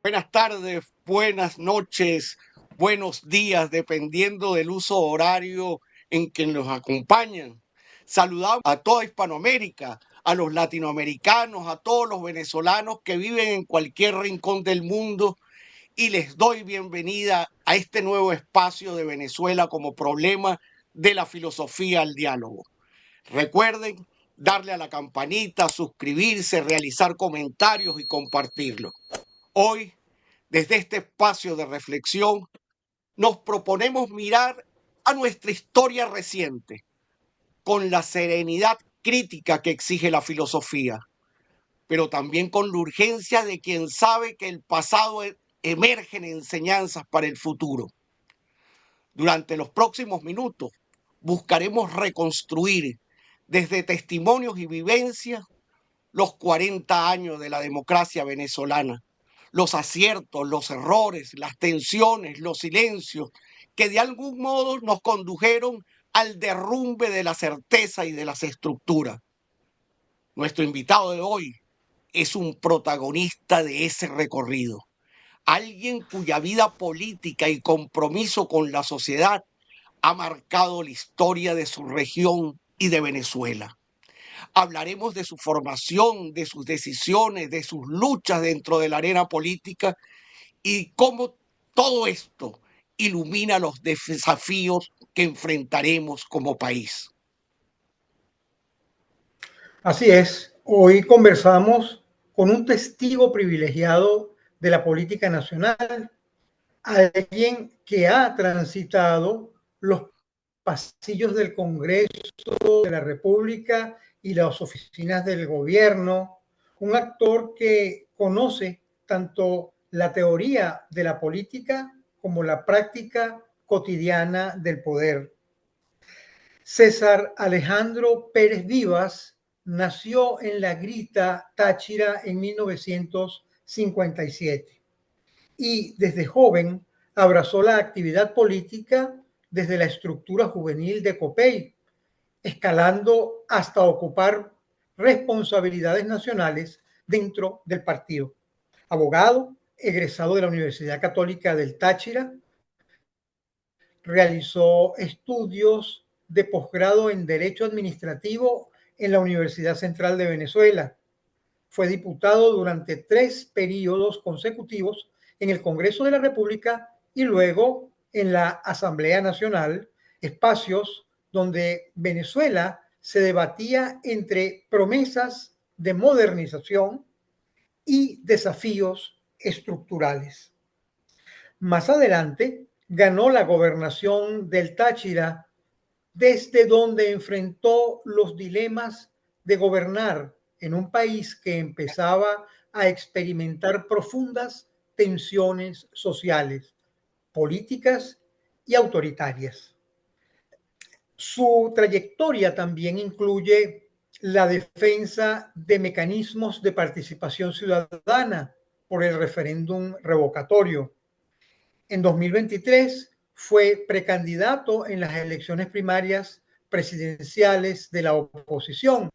Buenas tardes, buenas noches, buenos días, dependiendo del uso horario en que nos acompañan. Saludamos a toda Hispanoamérica, a los latinoamericanos, a todos los venezolanos que viven en cualquier rincón del mundo y les doy bienvenida a este nuevo espacio de Venezuela como problema de la filosofía al diálogo. Recuerden darle a la campanita, suscribirse, realizar comentarios y compartirlo. Hoy, desde este espacio de reflexión, nos proponemos mirar a nuestra historia reciente con la serenidad crítica que exige la filosofía, pero también con la urgencia de quien sabe que el pasado emergen enseñanzas para el futuro. Durante los próximos minutos buscaremos reconstruir desde testimonios y vivencias los 40 años de la democracia venezolana, los aciertos, los errores, las tensiones, los silencios, que de algún modo nos condujeron al derrumbe de la certeza y de las estructuras. Nuestro invitado de hoy es un protagonista de ese recorrido, alguien cuya vida política y compromiso con la sociedad ha marcado la historia de su región y de Venezuela. Hablaremos de su formación, de sus decisiones, de sus luchas dentro de la arena política y cómo todo esto ilumina los desafíos que enfrentaremos como país. Así es, hoy conversamos con un testigo privilegiado de la política nacional, alguien que ha transitado los pasillos del Congreso de la República y las oficinas del gobierno, un actor que conoce tanto la teoría de la política como la práctica cotidiana del poder. César Alejandro Pérez Vivas nació en La Grita, Táchira, en 1957 y desde joven abrazó la actividad política desde la estructura juvenil de COPEI, escalando hasta ocupar responsabilidades nacionales dentro del partido. Abogado, egresado de la Universidad Católica del Táchira, realizó estudios de posgrado en Derecho Administrativo en la Universidad Central de Venezuela. Fue diputado durante 3 periodos consecutivos en el Congreso de la República y luego en la Asamblea Nacional, espacios donde Venezuela se debatía entre promesas de modernización y desafíos estructurales. Más adelante ganó la gobernación del Táchira, desde donde enfrentó los dilemas de gobernar en un país que empezaba a experimentar profundas tensiones sociales, políticas y autoritarias. Su trayectoria también incluye la defensa de mecanismos de participación ciudadana por el referéndum revocatorio. En 2023 fue precandidato en las elecciones primarias presidenciales de la oposición,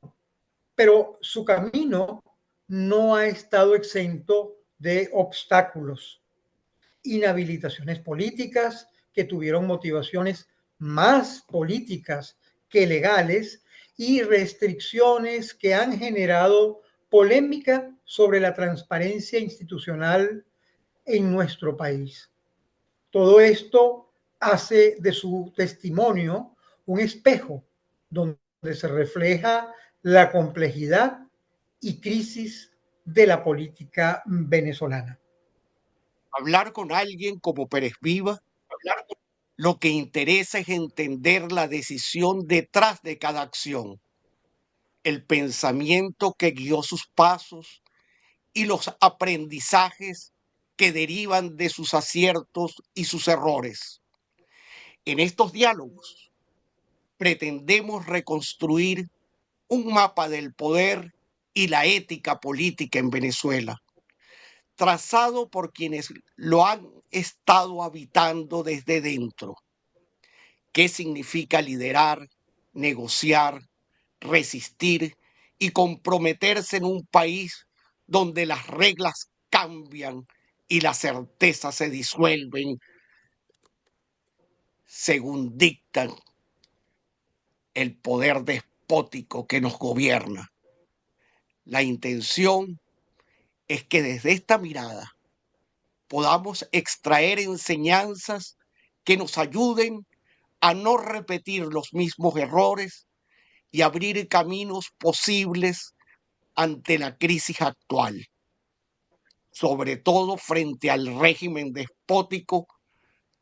pero su camino no ha estado exento de obstáculos, inhabilitaciones políticas que tuvieron motivaciones más políticas que legales y restricciones que han generado polémica sobre la transparencia institucional en nuestro país. Todo esto hace de su testimonio un espejo donde se refleja la complejidad y crisis de la política venezolana. Hablar con alguien como Pérez Viva, lo que interesa es entender la decisión detrás de cada acción, el pensamiento que guió sus pasos y los aprendizajes que derivan de sus aciertos y sus errores. En estos diálogos pretendemos reconstruir un mapa del poder y la ética política en Venezuela, trazado por quienes lo han estado habitando desde dentro. ¿Qué significa liderar, negociar, resistir y comprometerse en un país donde las reglas cambian y las certezas se disuelven según dictan el poder despótico que nos gobierna. La intención es que desde esta mirada podamos extraer enseñanzas que nos ayuden a no repetir los mismos errores y abrir caminos posibles ante la crisis actual, sobre todo frente al régimen despótico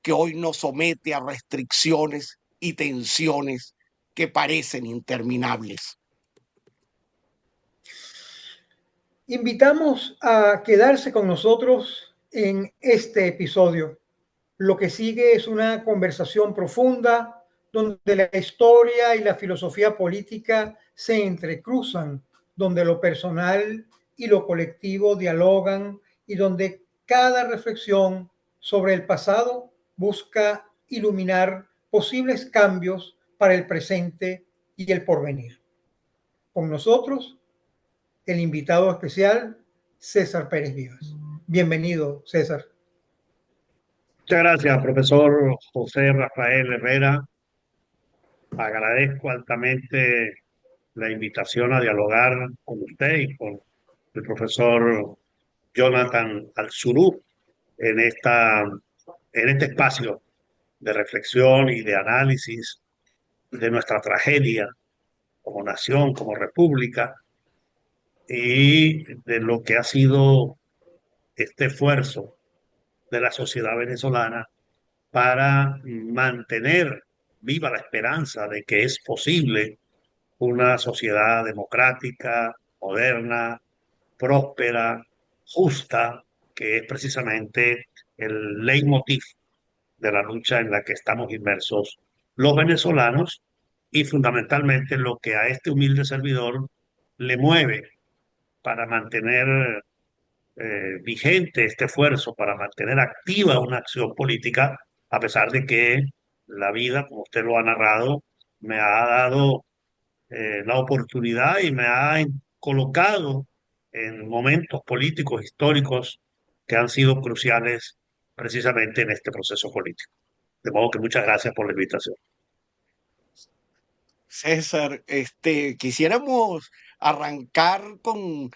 que hoy nos somete a restricciones y tensiones que parecen interminables. Invitamos a quedarse con nosotros en este episodio. Lo que sigue es una conversación profunda donde la historia y la filosofía política se entrecruzan, donde lo personal y lo colectivo dialogan y donde cada reflexión sobre el pasado busca iluminar posibles cambios para el presente y el porvenir. Con nosotros, el invitado especial, César Pérez Vivas. Bienvenido, César. Muchas gracias, profesor José Rafael Herrera. Agradezco altamente la invitación a dialogar con usted y con el profesor Jonathan Alzurú en en este espacio de reflexión y de análisis de nuestra tragedia como nación, como república, y de lo que ha sido este esfuerzo de la sociedad venezolana para mantener viva la esperanza de que es posible una sociedad democrática, moderna, próspera, justa, que es precisamente el leitmotiv de la lucha en la que estamos inmersos los venezolanos y fundamentalmente lo que a este humilde servidor le mueve para mantener vigente este esfuerzo, para mantener activa una acción política, a pesar de que la vida, como usted lo ha narrado, me ha dado la oportunidad y me ha colocado en momentos políticos, históricos, que han sido cruciales precisamente en este proceso político. De modo que muchas gracias por la invitación. César, quisiéramos arrancar con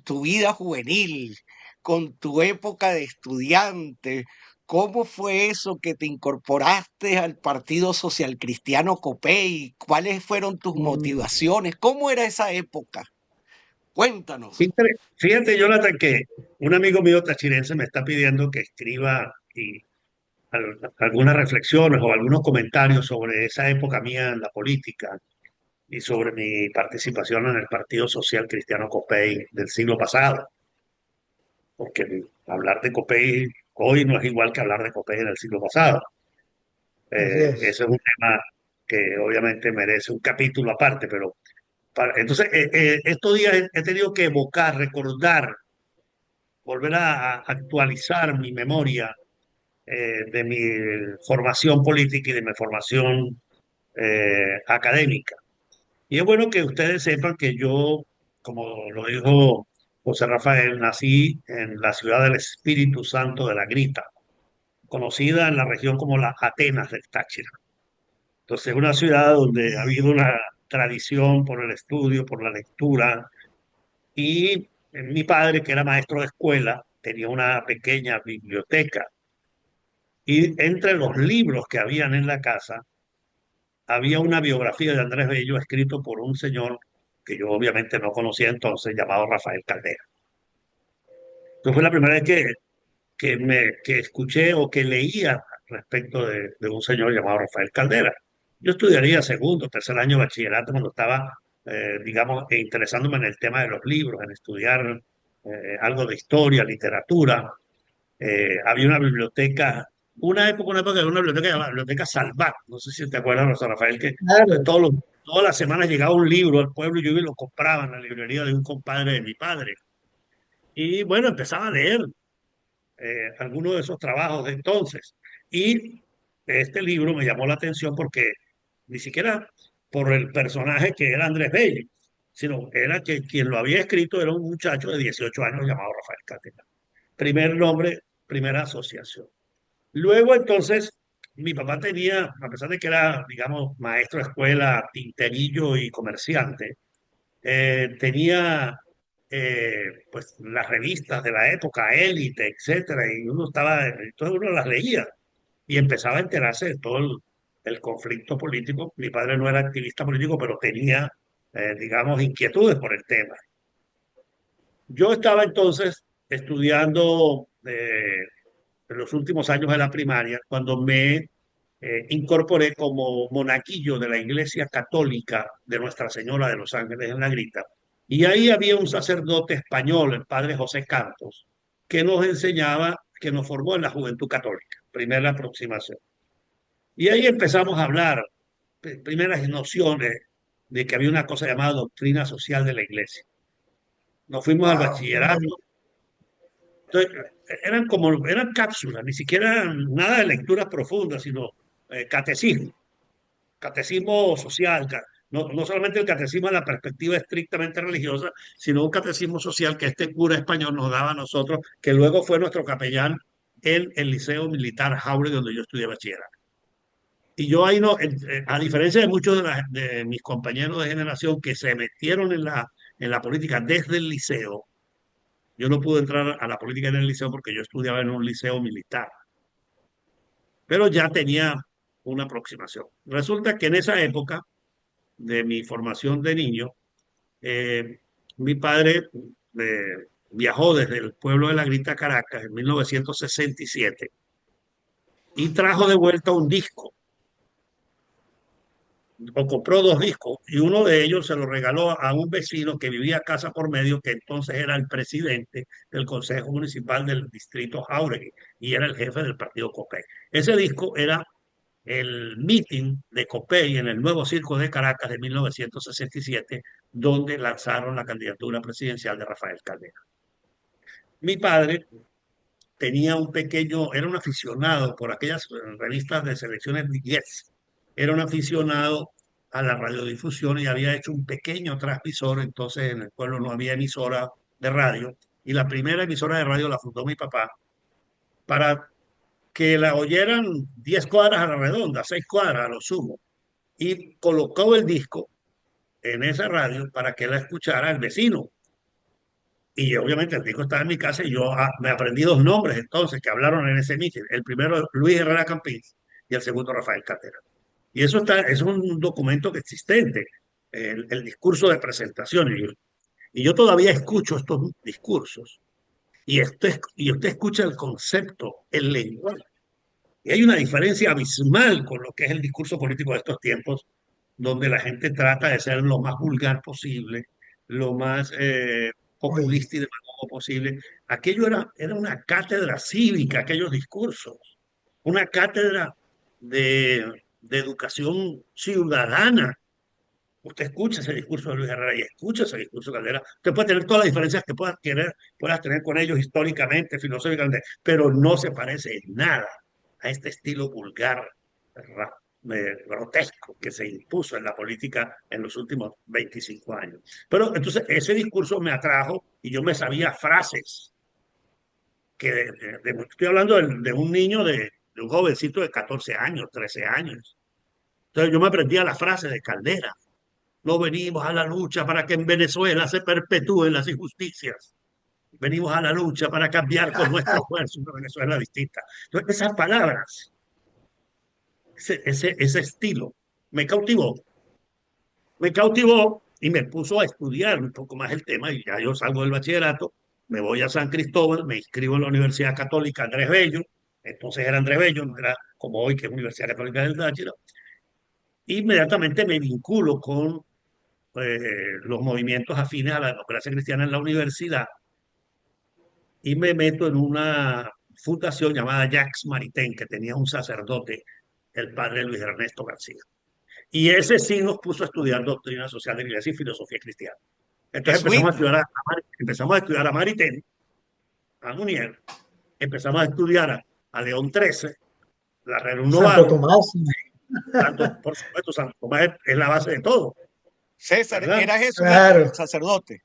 tu vida juvenil, con tu época de estudiante. ¿Cómo fue eso que te incorporaste al Partido Social Cristiano Copey? ¿Cuáles fueron tus motivaciones? ¿Cómo era esa época? Cuéntanos. Fíjate, Jonathan, que un amigo mío tachirense me está pidiendo que escriba algunas reflexiones o algunos comentarios sobre esa época mía en la política y sobre mi participación en el Partido Social Cristiano Copey del siglo pasado, porque hablar de Copey hoy no es igual que hablar de Copey en el siglo pasado. Así es. Ese es un tema que obviamente merece un capítulo aparte, pero entonces estos días he tenido que evocar, recordar, volver a actualizar mi memoria de mi formación política y de mi formación académica. Y es bueno que ustedes sepan que yo, como lo dijo José Rafael, nací en la ciudad del Espíritu Santo de la Grita, conocida en la región como la Atenas del Táchira. Entonces, es una ciudad donde ha habido una tradición por el estudio, por la lectura, y mi padre, que era maestro de escuela, tenía una pequeña biblioteca. Y entre los libros que habían en la casa, había una biografía de Andrés Bello escrito por un señor que yo obviamente no conocía entonces, llamado Rafael Caldera. Entonces fue la primera vez que escuché o que leía respecto de un señor llamado Rafael Caldera. Yo estudiaría segundo, tercer año de bachillerato cuando estaba, digamos, interesándome en el tema de los libros, en estudiar algo de historia, literatura. Había una época había una biblioteca llamada Biblioteca Salvat, no sé si te acuerdas, José Rafael, que Claro. todas las semanas llegaba un libro al pueblo y yo iba y lo compraba en la librería de un compadre de mi padre. Y bueno, empezaba a leer algunos de esos trabajos de entonces. Y este libro me llamó la atención porque ni siquiera por el personaje que era Andrés Bello, sino era que quien lo había escrito era un muchacho de 18 años llamado Rafael Caldera. primer nombre, primera asociación. Luego entonces, mi papá tenía, a pesar de que era, digamos, maestro de escuela, tinterillo y comerciante, tenía pues las revistas de la época, Élite, etcétera, y uno estaba, entonces uno las leía y empezaba a enterarse de todo el conflicto político. Mi padre no era activista político, pero tenía, digamos, inquietudes por el tema. Yo estaba entonces estudiando en los últimos años de la primaria, cuando me incorporé como monaguillo de la Iglesia Católica de Nuestra Señora de los Ángeles en la Grita. Y ahí había un sacerdote español, el padre José Campos, que nos enseñaba, que nos formó en la Juventud Católica, primera aproximación. Y ahí empezamos a hablar, primeras nociones de que había una cosa llamada doctrina social de la Iglesia. Nos fuimos al Wow. bachillerato. Entonces, eran cápsulas, ni siquiera eran nada de lecturas profundas, sino catecismo, catecismo social, no solamente el catecismo en la perspectiva estrictamente religiosa, sino un catecismo social que este cura español nos daba a nosotros, que luego fue nuestro capellán en el Liceo Militar Jauregui, donde yo estudié bachillerato. Y yo ahí no, a diferencia de muchos de mis compañeros de generación que se metieron en la política desde el liceo, yo no pude entrar a la política en el liceo porque yo estudiaba en un liceo militar, pero ya tenía una aproximación. Resulta que en esa época de mi formación de niño, eh, mi padre viajó desde el pueblo de La Grita, Caracas, en 1967, y trajo de vuelta un disco, o compró dos discos, y uno de ellos se lo regaló a un vecino que vivía casa por medio, que entonces era el presidente del Consejo Municipal del Distrito Jauregui, y era el jefe del partido COPEI. Ese disco era el meeting de COPEI en el nuevo Circo de Caracas de 1967, donde lanzaron la candidatura presidencial de Rafael Caldera. Mi padre tenía un pequeño, era un aficionado por aquellas revistas de selecciones Yes, era un aficionado a la radiodifusión y había hecho un pequeño transmisor, entonces en el pueblo no había emisora de radio, y la primera emisora de radio la fundó mi papá para que la oyeran 10 cuadras a la redonda, 6 cuadras a lo sumo, y colocó el disco en esa radio para que la escuchara el vecino. Y obviamente el disco estaba en mi casa y yo me aprendí dos nombres entonces que hablaron en ese meeting. El primero, Luis Herrera Campins, y el segundo, Rafael Catera. Y eso es un documento que existente, el discurso de presentación. Y yo todavía escucho estos discursos. Y usted escucha el concepto, el lenguaje. Y hay una diferencia abismal con lo que es el discurso político de estos tiempos, donde la gente trata de ser lo más vulgar posible, lo más Oye, populista y demagogo posible. Aquello era una cátedra cívica, aquellos discursos, una cátedra de educación ciudadana. Usted escucha ese discurso de Luis Herrera y escucha ese discurso de Caldera. Usted puede tener todas las diferencias que puedas tener con ellos históricamente, filosóficamente, pero no se parece en nada a este estilo vulgar, grotesco que se impuso en la política en los últimos 25 años. Pero entonces ese discurso me atrajo y yo me sabía frases que estoy hablando de un niño, de un jovencito de 14 años, 13 años. Entonces yo me aprendía las frases de Caldera. No venimos a la lucha para que en Venezuela se perpetúen las injusticias. Venimos a la lucha para cambiar con nuestro esfuerzo una Venezuela distinta. Entonces, esas palabras, ese estilo, me cautivó. Me cautivó y me puso a estudiar un poco más el tema. Y ya yo salgo del bachillerato, me voy a San Cristóbal, me inscribo en la Universidad Católica Andrés Bello. Entonces era Andrés Bello, no era como hoy, que es Universidad Católica del Táchira. Inmediatamente me vinculo con los movimientos afines a la democracia cristiana en la universidad y me meto en una fundación llamada Jacques Maritain, que tenía un sacerdote, el padre Luis Ernesto García. Y ese sí nos puso a estudiar doctrina social de la Iglesia y filosofía cristiana. Entonces Jesuita. empezamos a estudiar a Maritain, a Munier, empezamos a estudiar a León XIII, la Santo Renovado, Tomás. tanto, por supuesto, Santo Tomás es la base de todo, César, ¿verdad? era jesuita el Claro. sacerdote.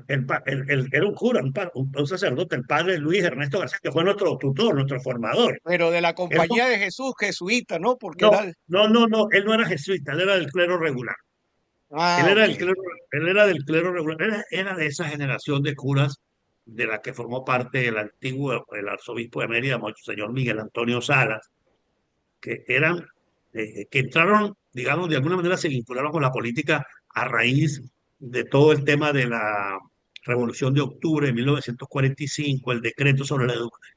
Era un cura, un sacerdote, el padre Luis Ernesto García, que fue nuestro tutor, nuestro formador. Pero de la Él, Compañía de Jesús, jesuita, ¿no? Porque no, era... no, él no era jesuita, él era del clero regular. Él Ah, era ok. del clero, él era del clero regular, era de esa generación de curas de la que formó parte el antiguo, el arzobispo de Mérida, Monseñor Miguel Antonio Salas, que eran, que entraron, digamos, de alguna manera se vincularon con la política a raíz de todo el tema de la Revolución de Octubre de 1945, el decreto sobre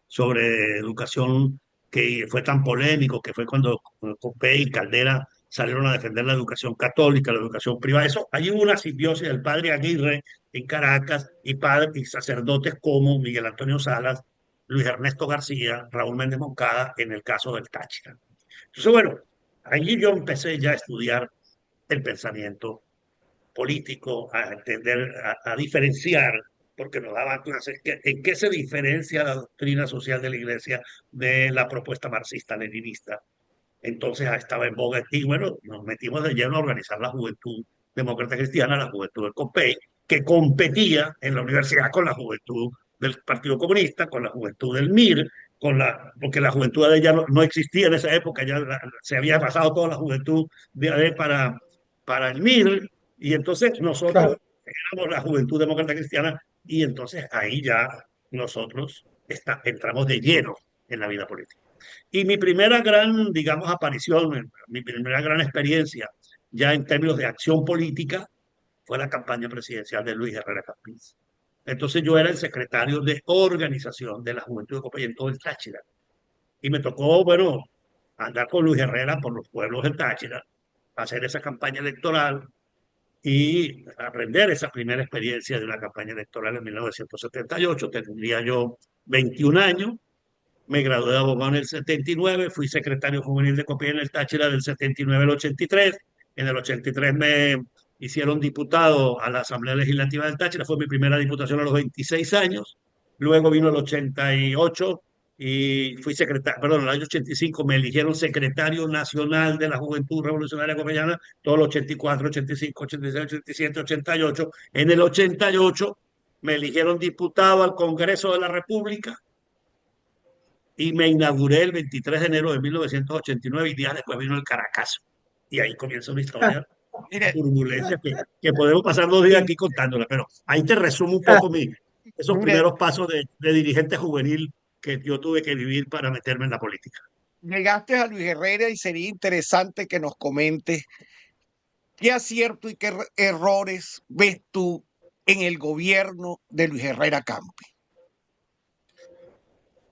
sobre educación que fue tan polémico, que fue cuando Copé y Caldera salieron a defender la educación católica, la educación privada. Eso, hay una simbiosis del padre Aguirre en Caracas y, y sacerdotes como Miguel Antonio Salas, Luis Ernesto García, Raúl Méndez Moncada, en el caso del Táchira. Entonces, bueno, allí yo empecé ya a estudiar el pensamiento político, a entender, a diferenciar, porque nos daban clases, en qué se diferencia la doctrina social de la Iglesia de la propuesta marxista-leninista. Entonces estaba en boga y bueno, nos metimos de lleno a organizar la Juventud Demócrata Cristiana, la Juventud del COPEI, que competía en la universidad con la Juventud del Partido Comunista, con la Juventud del MIR, porque la juventud de ella no existía en esa época, ya se había pasado toda la juventud de AD para el MIR, y entonces nosotros Claro. éramos la Juventud Demócrata Cristiana, y entonces ahí ya nosotros entramos de lleno en la vida política. Y mi primera gran, digamos, aparición, mi primera gran experiencia ya en términos de acción política fue la campaña presidencial de Luis Herrera Campins. Entonces yo era el secretario de organización de la Juventud de Copay en todo el Táchira. Y me tocó, bueno, andar con Luis Herrera por los pueblos del Táchira, hacer esa campaña electoral y aprender esa primera experiencia de una campaña electoral en 1978. Tendría yo 21 años, me gradué de abogado en el 79, fui secretario juvenil de Copia en el Táchira del 79 al 83. En el 83 me hicieron diputado a la Asamblea Legislativa del Táchira, fue mi primera diputación a los 26 años. Luego vino el 88 y fui secretario, perdón, en el año 85 me eligieron secretario nacional de la Juventud Revolucionaria Copellana, todo el 84, 85, 86, 87, 88. En el 88 me eligieron diputado al Congreso de la República y me inauguré el 23 de enero de 1989 y días después vino el Caracazo. Y ahí comienza una historia Mire, turbulenta que podemos pasar 2 días aquí contándola, pero ahí te resumo un poco esos mire, primeros pasos de dirigente juvenil que yo tuve que vivir para meterme en la política. llegaste a Luis Herrera y sería interesante que nos comentes qué acierto y qué errores ves tú en el gobierno de Luis Herrera Campi.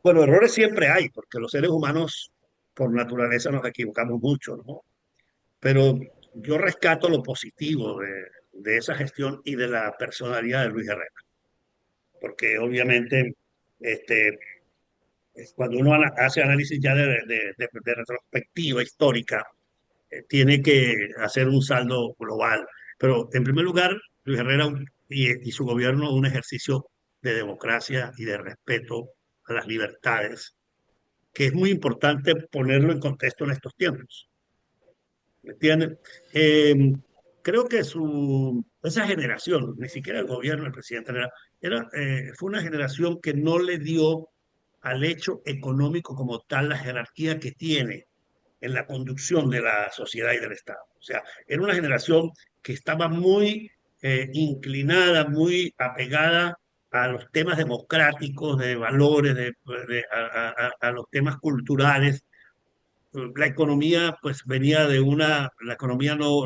Bueno, errores siempre hay, porque los seres humanos por naturaleza nos equivocamos mucho, ¿no? Pero yo rescato lo positivo de esa gestión y de la personalidad de Luis Herrera, porque obviamente este, cuando uno hace análisis ya de retrospectiva histórica, tiene que hacer un saldo global. Pero en primer lugar, Luis Herrera y su gobierno un ejercicio de democracia y de respeto a las libertades, que es muy importante ponerlo en contexto en estos tiempos. ¿Me entienden? Creo que esa generación, ni siquiera el gobierno, el presidente, fue una generación que no le dio al hecho económico como tal la jerarquía que tiene en la conducción de la sociedad y del Estado. O sea, era una generación que estaba muy inclinada, muy apegada a los temas democráticos, de valores, a los temas culturales. La economía pues venía la economía no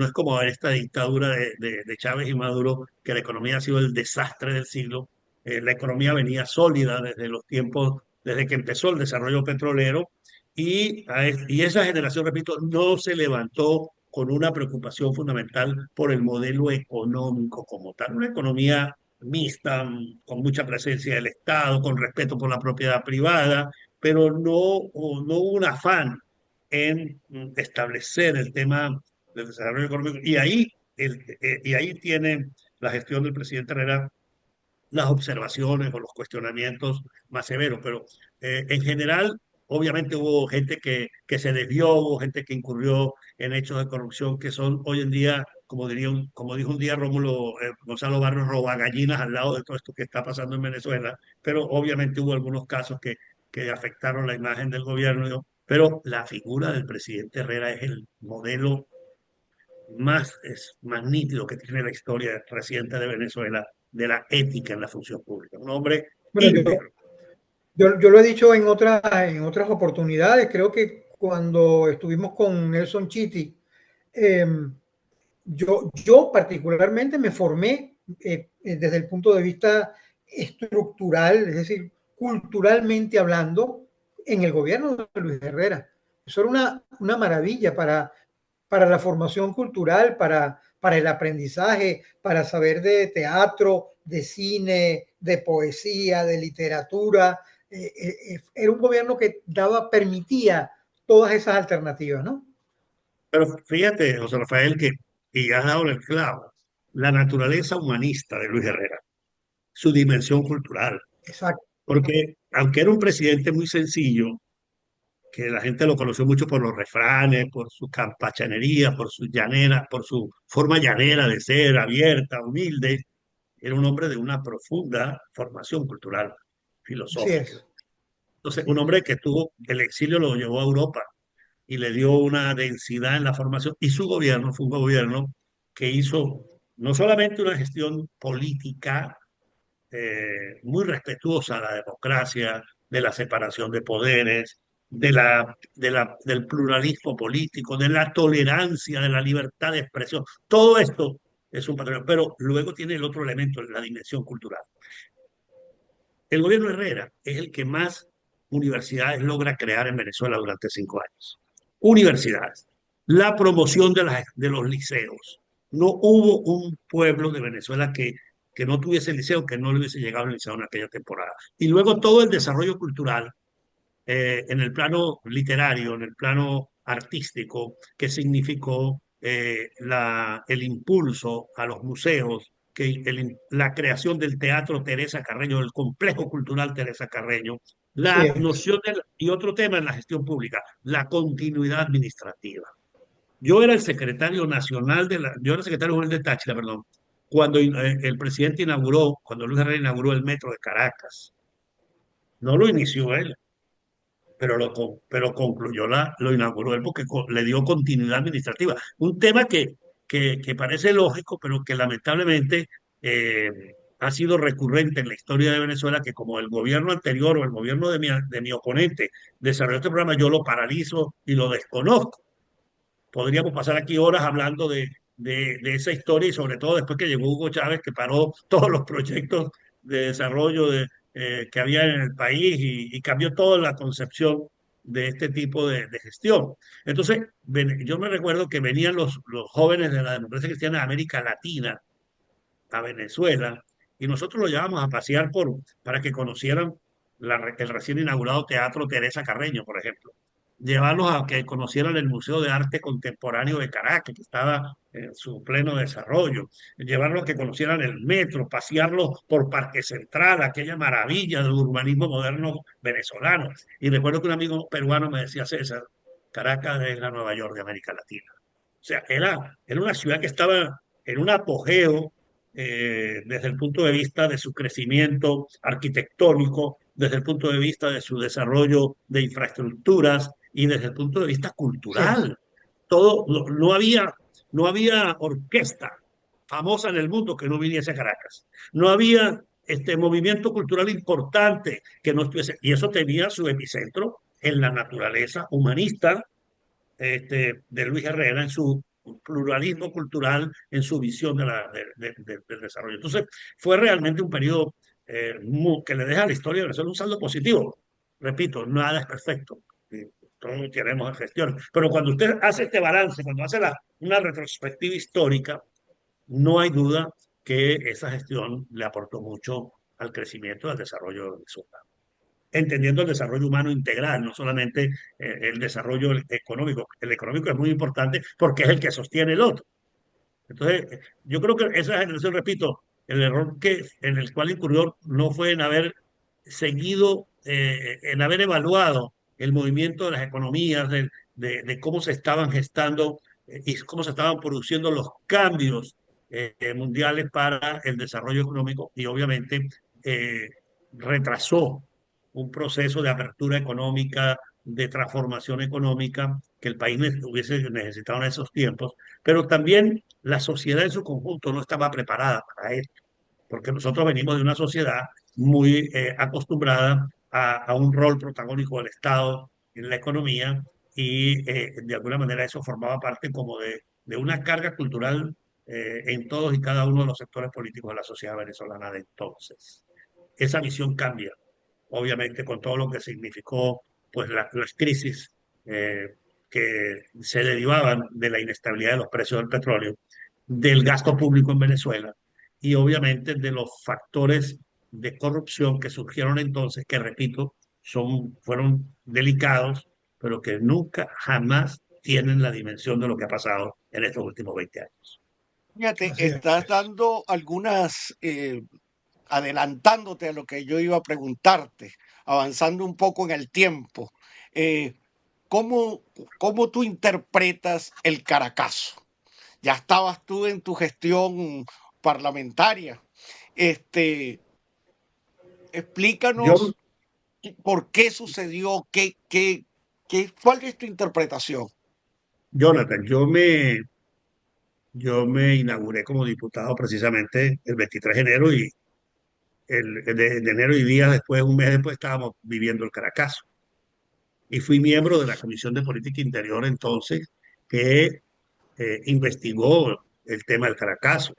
es como esta dictadura de Chávez y Maduro, que la economía ha sido el desastre del siglo. La economía venía sólida desde los tiempos, desde que empezó el desarrollo petrolero, y esa generación, repito, no se levantó con una preocupación fundamental por el modelo económico como tal, una economía mixta, con mucha presencia del Estado, con respeto por la propiedad privada, pero no hubo un afán en establecer el tema del desarrollo económico. Y ahí tiene la gestión del presidente Herrera las observaciones o los cuestionamientos más severos, pero en general, obviamente hubo gente que se desvió, hubo gente que incurrió en hechos de corrupción que son hoy en día como dijo un día Rómulo Gonzalo Barros, roba gallinas al lado de todo esto que está pasando en Venezuela, pero obviamente hubo algunos casos que afectaron la imagen del gobierno, ¿no? Pero la figura del presidente Herrera es el modelo más nítido que tiene la historia reciente de Venezuela de la ética en la función pública. Un hombre Bueno, íntegro. yo lo he dicho en otras oportunidades, creo que cuando estuvimos con Nelson Chiti, eh, yo particularmente me formé desde el punto de vista estructural, es decir, culturalmente hablando, en el gobierno de Luis Herrera. Eso era una maravilla para la formación cultural, para el aprendizaje, para saber de teatro, de cine, de poesía, de literatura. Era un gobierno que permitía todas esas alternativas, ¿no? Pero fíjate, José Rafael, y has dado el clavo, la naturaleza humanista de Luis Herrera, su dimensión cultural. Exacto. Porque aunque era un presidente muy sencillo, que la gente lo conoció mucho por los refranes, por su campachanería, por su llanera, por su forma llanera de ser, abierta, humilde, era un hombre de una profunda formación cultural, Así filosófica. es. Entonces, un Sí, hombre que tuvo, el exilio lo llevó a Europa y le dio una densidad en la formación, y su gobierno fue un gobierno que hizo no solamente una gestión política muy respetuosa de la democracia, de la separación de poderes, del pluralismo político, de la tolerancia, de la libertad de expresión. Todo esto es un patrimonio, pero luego tiene el otro elemento, la dimensión cultural. El gobierno Herrera es el que más universidades logra crear en Venezuela durante 5 años. Universidades. La promoción de los liceos. No hubo un pueblo de Venezuela que no tuviese liceo, que no le hubiese llegado al liceo en aquella temporada. Y luego todo el desarrollo cultural en el plano literario, en el plano artístico, que significó el impulso a los museos, la creación del Teatro Teresa Carreño, del Complejo Cultural Teresa Carreño, así la es. noción y otro tema en la gestión pública, la continuidad administrativa. Yo era el secretario nacional yo era el secretario general de Táchira, perdón, cuando el presidente inauguró, cuando Luis Herrera inauguró el metro de Caracas. No lo inició él, pero concluyó, lo inauguró él porque le dio continuidad administrativa. Un tema que parece lógico, pero que lamentablemente eh, ha sido recurrente en la historia de Venezuela, que como el gobierno anterior o el gobierno de mi oponente desarrolló este programa, yo lo paralizo y lo desconozco. Podríamos pasar aquí horas hablando de esa historia y sobre todo después que llegó Hugo Chávez, que paró todos los proyectos de desarrollo que había en el país y cambió toda la concepción de este tipo de gestión. Entonces, yo me recuerdo que venían los jóvenes de la democracia cristiana de América Latina a Venezuela y nosotros los llevábamos a pasear para que conocieran el recién inaugurado Teatro Teresa Carreño, por ejemplo. Llevarlos a que conocieran el Museo de Arte Contemporáneo de Caracas, que estaba en su pleno desarrollo. Llevarlos a que conocieran el metro, pasearlos por Parque Central, aquella maravilla del urbanismo moderno venezolano. Y recuerdo que un amigo peruano me decía, César, Caracas es la Nueva York de América Latina. O sea, era una ciudad que estaba en un apogeo desde el punto de vista de su crecimiento arquitectónico, desde el punto de vista de su desarrollo de infraestructuras y desde el punto de vista Así es. cultural. Todo, no había orquesta famosa en el mundo que no viniese a Caracas. No había este movimiento cultural importante que no estuviese, y eso tenía su epicentro en la naturaleza humanista de Luis Herrera en su pluralismo cultural, en su visión del desarrollo. Entonces, fue realmente un periodo que le deja a la historia de Venezuela un saldo positivo. Repito, nada es perfecto. Todos tenemos gestiones. Pero cuando usted hace este balance, cuando hace una retrospectiva histórica, no hay duda que esa gestión le aportó mucho al crecimiento y al desarrollo de Venezuela entendiendo el desarrollo humano integral, no solamente el desarrollo económico. El económico es muy importante porque es el que sostiene el otro. Entonces, yo creo que esa generación, repito, el error en el cual incurrió no fue en haber seguido, en haber evaluado el movimiento de las economías, de cómo se estaban gestando y cómo se estaban produciendo los cambios mundiales para el desarrollo económico y obviamente eh, retrasó un proceso de apertura económica, de transformación económica que el país hubiese necesitado en esos tiempos, pero también la sociedad en su conjunto no estaba preparada para esto, porque nosotros venimos de una sociedad muy acostumbrada a un rol protagónico del Estado en la economía y de alguna manera eso formaba parte como de una carga cultural en todos y cada uno de los sectores políticos de la sociedad venezolana de entonces. Esa visión cambia, obviamente, con todo lo que significó pues las crisis eh, que se derivaban de la inestabilidad de los precios del petróleo, del gasto público en Venezuela y obviamente de los factores de corrupción que surgieron entonces, que repito, fueron delicados, pero que nunca, jamás tienen la dimensión de lo que ha pasado en estos últimos 20 años. Fíjate, Así estás es. dando algunas, adelantándote a lo que yo iba a preguntarte, avanzando un poco en el tiempo. Eh, ¿cómo, cómo tú interpretas el Caracazo? Ya estabas tú en tu gestión parlamentaria. Este, Yo, explícanos por qué sucedió, cuál es tu interpretación. Jonathan, yo me inauguré como diputado precisamente el 23 de enero y de enero y días después, un mes después, estábamos viviendo el Caracazo. Y fui miembro de la Comisión de Política Interior entonces que investigó el tema del Caracazo.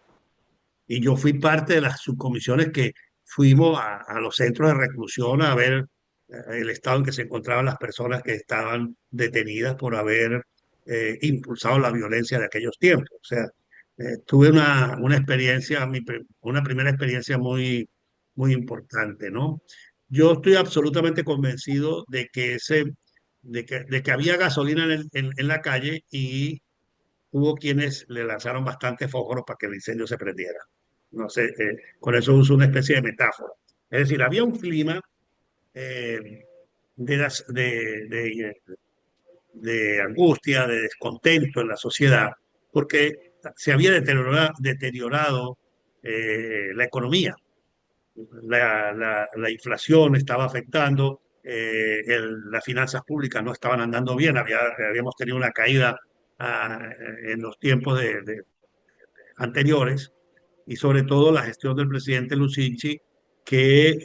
Y yo fui parte de las subcomisiones que fuimos a los centros de reclusión a ver el estado en que se encontraban las personas que estaban detenidas por haber impulsado la violencia de aquellos tiempos. O sea, tuve una experiencia, una primera experiencia muy, muy importante, ¿no? Yo estoy absolutamente convencido de que había gasolina en la calle y hubo quienes le lanzaron bastantes fósforos para que el incendio se prendiera. No sé, con eso uso una especie de metáfora. Es decir, había un clima eh, de de angustia, de descontento en la sociedad, porque se había deteriorado la economía. La inflación estaba afectando, las finanzas públicas no estaban andando bien, habíamos tenido una caída ah, en los tiempos anteriores y sobre todo la gestión del presidente Lucinchi, que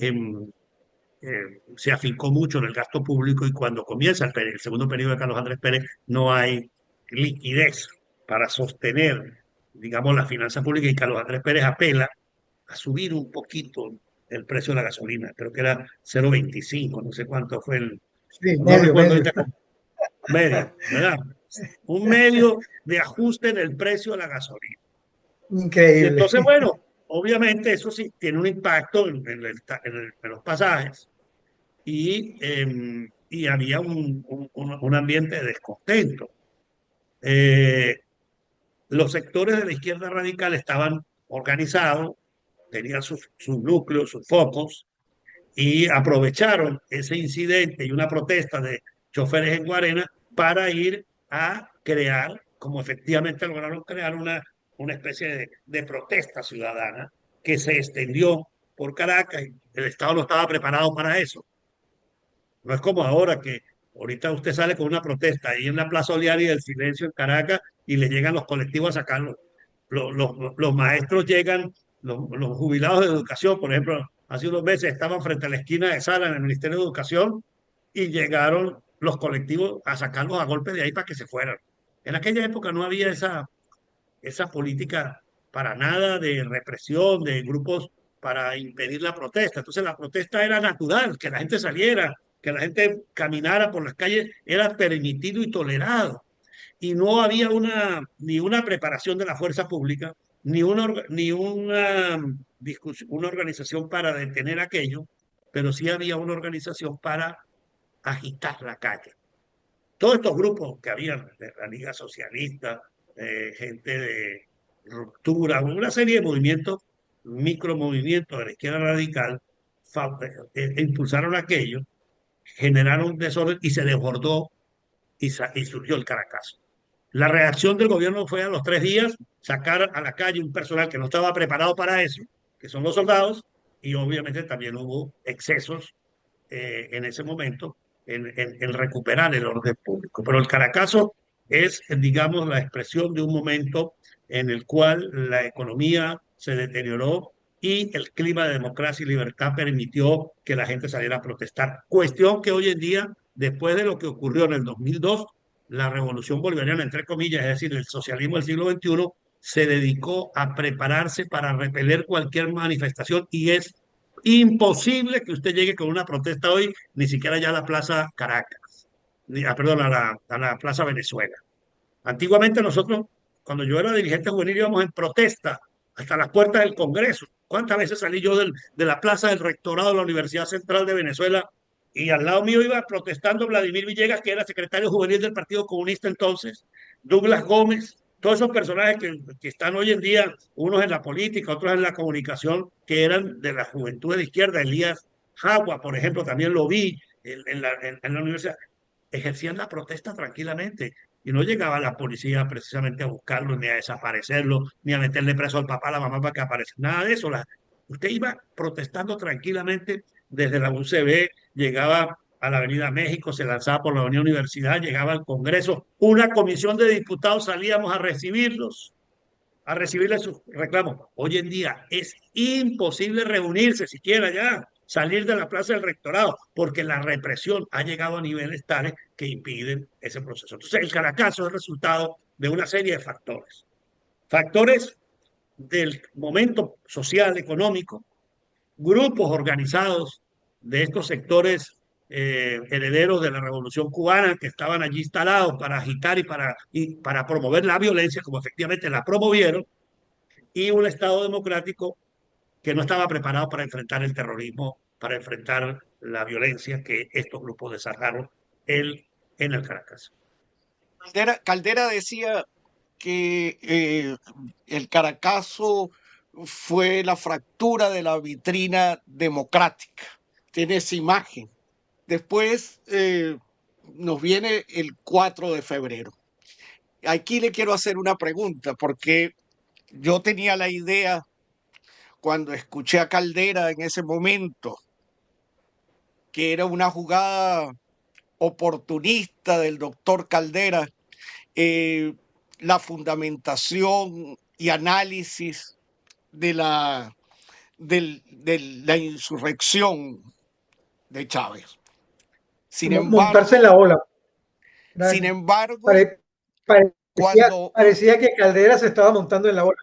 se afincó mucho en el gasto público y cuando comienza el segundo periodo de Carlos Andrés Pérez no hay liquidez para sostener, digamos, las finanzas públicas y Carlos Andrés Pérez apela a subir un poquito el precio de la gasolina, creo que era 0,25, no sé cuánto fue Sí, no medio, recuerdo medio. ahorita, medio, ¿verdad? Un medio de ajuste en el precio de la gasolina. Y Increíble. entonces, bueno, obviamente eso sí tiene un impacto en los pasajes y había un ambiente de descontento. Eh, los sectores de la izquierda radical estaban organizados, tenían sus núcleos, sus focos, y aprovecharon ese incidente y una protesta de choferes en Guarena para ir a crear, como efectivamente lograron crear una especie de protesta ciudadana que se extendió por Caracas y el Estado no estaba preparado para eso. No es como ahora que ahorita usted sale con una protesta ahí en la Plaza Oliari del Silencio en Caracas y le llegan los colectivos a sacarlo. Los maestros llegan, los jubilados de educación, por ejemplo, hace unos meses estaban frente a la esquina de Sala en el Ministerio de Educación y llegaron los colectivos a sacarlos a golpes de ahí para que se fueran. En aquella época no había esa política para nada de represión de grupos para impedir la protesta. Entonces la protesta era natural, que la gente saliera, que la gente caminara por las calles, era permitido y tolerado. Y no había ni una preparación de la fuerza pública, ni una organización para detener aquello, pero sí había una organización para agitar la calle. Todos estos grupos que habían de la Liga Socialista, gente de ruptura, una serie de movimientos, micromovimientos de la izquierda radical, impulsaron aquello, generaron un desorden y se desbordó y surgió el Caracazo. La reacción del gobierno fue a los 3 días sacar a la calle un personal que no estaba preparado para eso, que son los soldados, y obviamente también hubo excesos en ese momento en recuperar el orden público. Pero el Caracazo es, digamos, la expresión de un momento en el cual la economía se deterioró y el clima de democracia y libertad permitió que la gente saliera a protestar. Cuestión que hoy en día, después de lo que ocurrió en el 2002, la revolución bolivariana, entre comillas, es decir, el socialismo del siglo XXI, se dedicó a prepararse para repeler cualquier manifestación y es imposible que usted llegue con una protesta hoy, ni siquiera ya a la Plaza Caracas, perdón, a la Plaza Venezuela. Antiguamente nosotros, cuando yo era dirigente juvenil, íbamos en protesta hasta las puertas del Congreso. ¿Cuántas veces salí yo de la plaza del rectorado de la Universidad Central de Venezuela y al lado mío iba protestando Vladimir Villegas, que era secretario juvenil del Partido Comunista entonces, Douglas Gómez, todos esos personajes que están hoy en día, unos en la política, otros en la comunicación, que eran de la juventud de la izquierda, Elías Jagua, por ejemplo, también lo vi en la universidad, ejercían la protesta tranquilamente y no llegaba la policía precisamente a buscarlo, ni a desaparecerlo, ni a meterle preso al papá, a la mamá para que aparezca. Nada de eso. Usted iba protestando tranquilamente desde la UCB, llegaba a la Avenida México, se lanzaba por la Avenida Universidad, llegaba al Congreso, una comisión de diputados salíamos a recibirles sus reclamos. Hoy en día es imposible reunirse siquiera ya, salir de la plaza del rectorado, porque la represión ha llegado a niveles tales que impiden ese proceso. Entonces, el Caracazo es resultado de una serie de factores. Factores del momento social, económico, grupos organizados de estos sectores herederos de la Revolución Cubana que estaban allí instalados para agitar y para promover la violencia, como efectivamente la promovieron, y un Estado democrático que no estaba preparado para enfrentar el terrorismo, para enfrentar la violencia que estos grupos desarrollaron en el Caracas. Caldera decía que el Caracazo fue la fractura de la vitrina democrática. Tiene esa imagen. Después nos viene el 4 de febrero. Aquí le quiero hacer una pregunta, porque yo tenía la idea cuando escuché a Caldera en ese momento, que era una jugada oportunista del doctor Caldera, eh, la fundamentación y análisis de de la insurrección de Chávez. Sin Montarse en embargo, la ola. sin ¿Verdad? embargo, Pare- parecía, cuando, parecía que Caldera se estaba montando en la ola.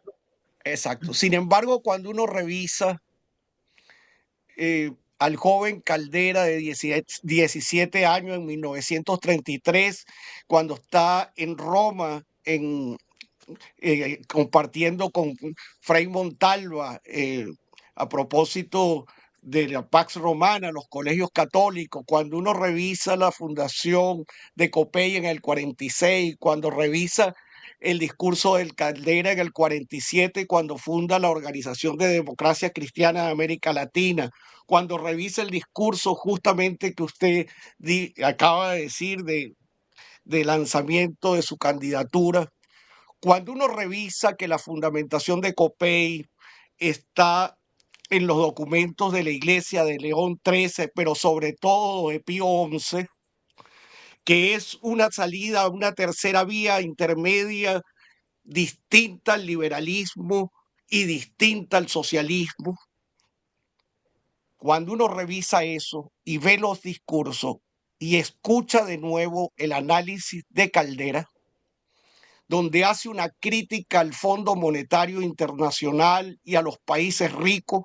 exacto, sin embargo, cuando uno revisa al joven Caldera de 17 años en 1933, cuando está en Roma, compartiendo con Frei Montalva a propósito de la Pax Romana, los colegios católicos, cuando uno revisa la fundación de Copey en el 46, cuando revisa el discurso del Caldera en el 47, cuando funda la Organización de Democracia Cristiana de América Latina, cuando revisa el discurso justamente que usted acaba de decir de lanzamiento de su candidatura, cuando uno revisa que la fundamentación de Copey está en los documentos de la Iglesia de León XIII, pero sobre todo de Pío XI, que es una salida a una tercera vía intermedia distinta al liberalismo y distinta al socialismo, cuando uno revisa eso y ve los discursos y escucha de nuevo el análisis de Caldera, donde hace una crítica al Fondo Monetario Internacional y a los países ricos,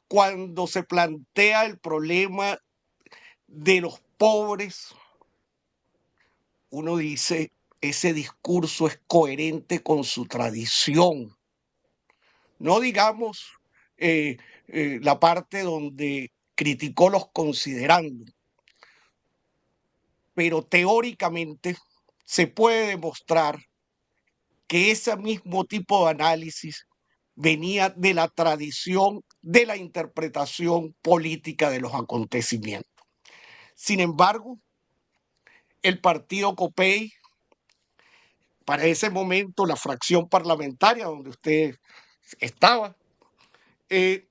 cuando se plantea el problema de los pobres, uno dice, ese discurso es coherente con su tradición. No digamos la parte donde criticó los considerandos, pero teóricamente se puede demostrar que ese mismo tipo de análisis venía de la tradición de la interpretación política de los acontecimientos. Sin embargo, el partido Copey para ese momento la fracción parlamentaria donde usted estaba, eh,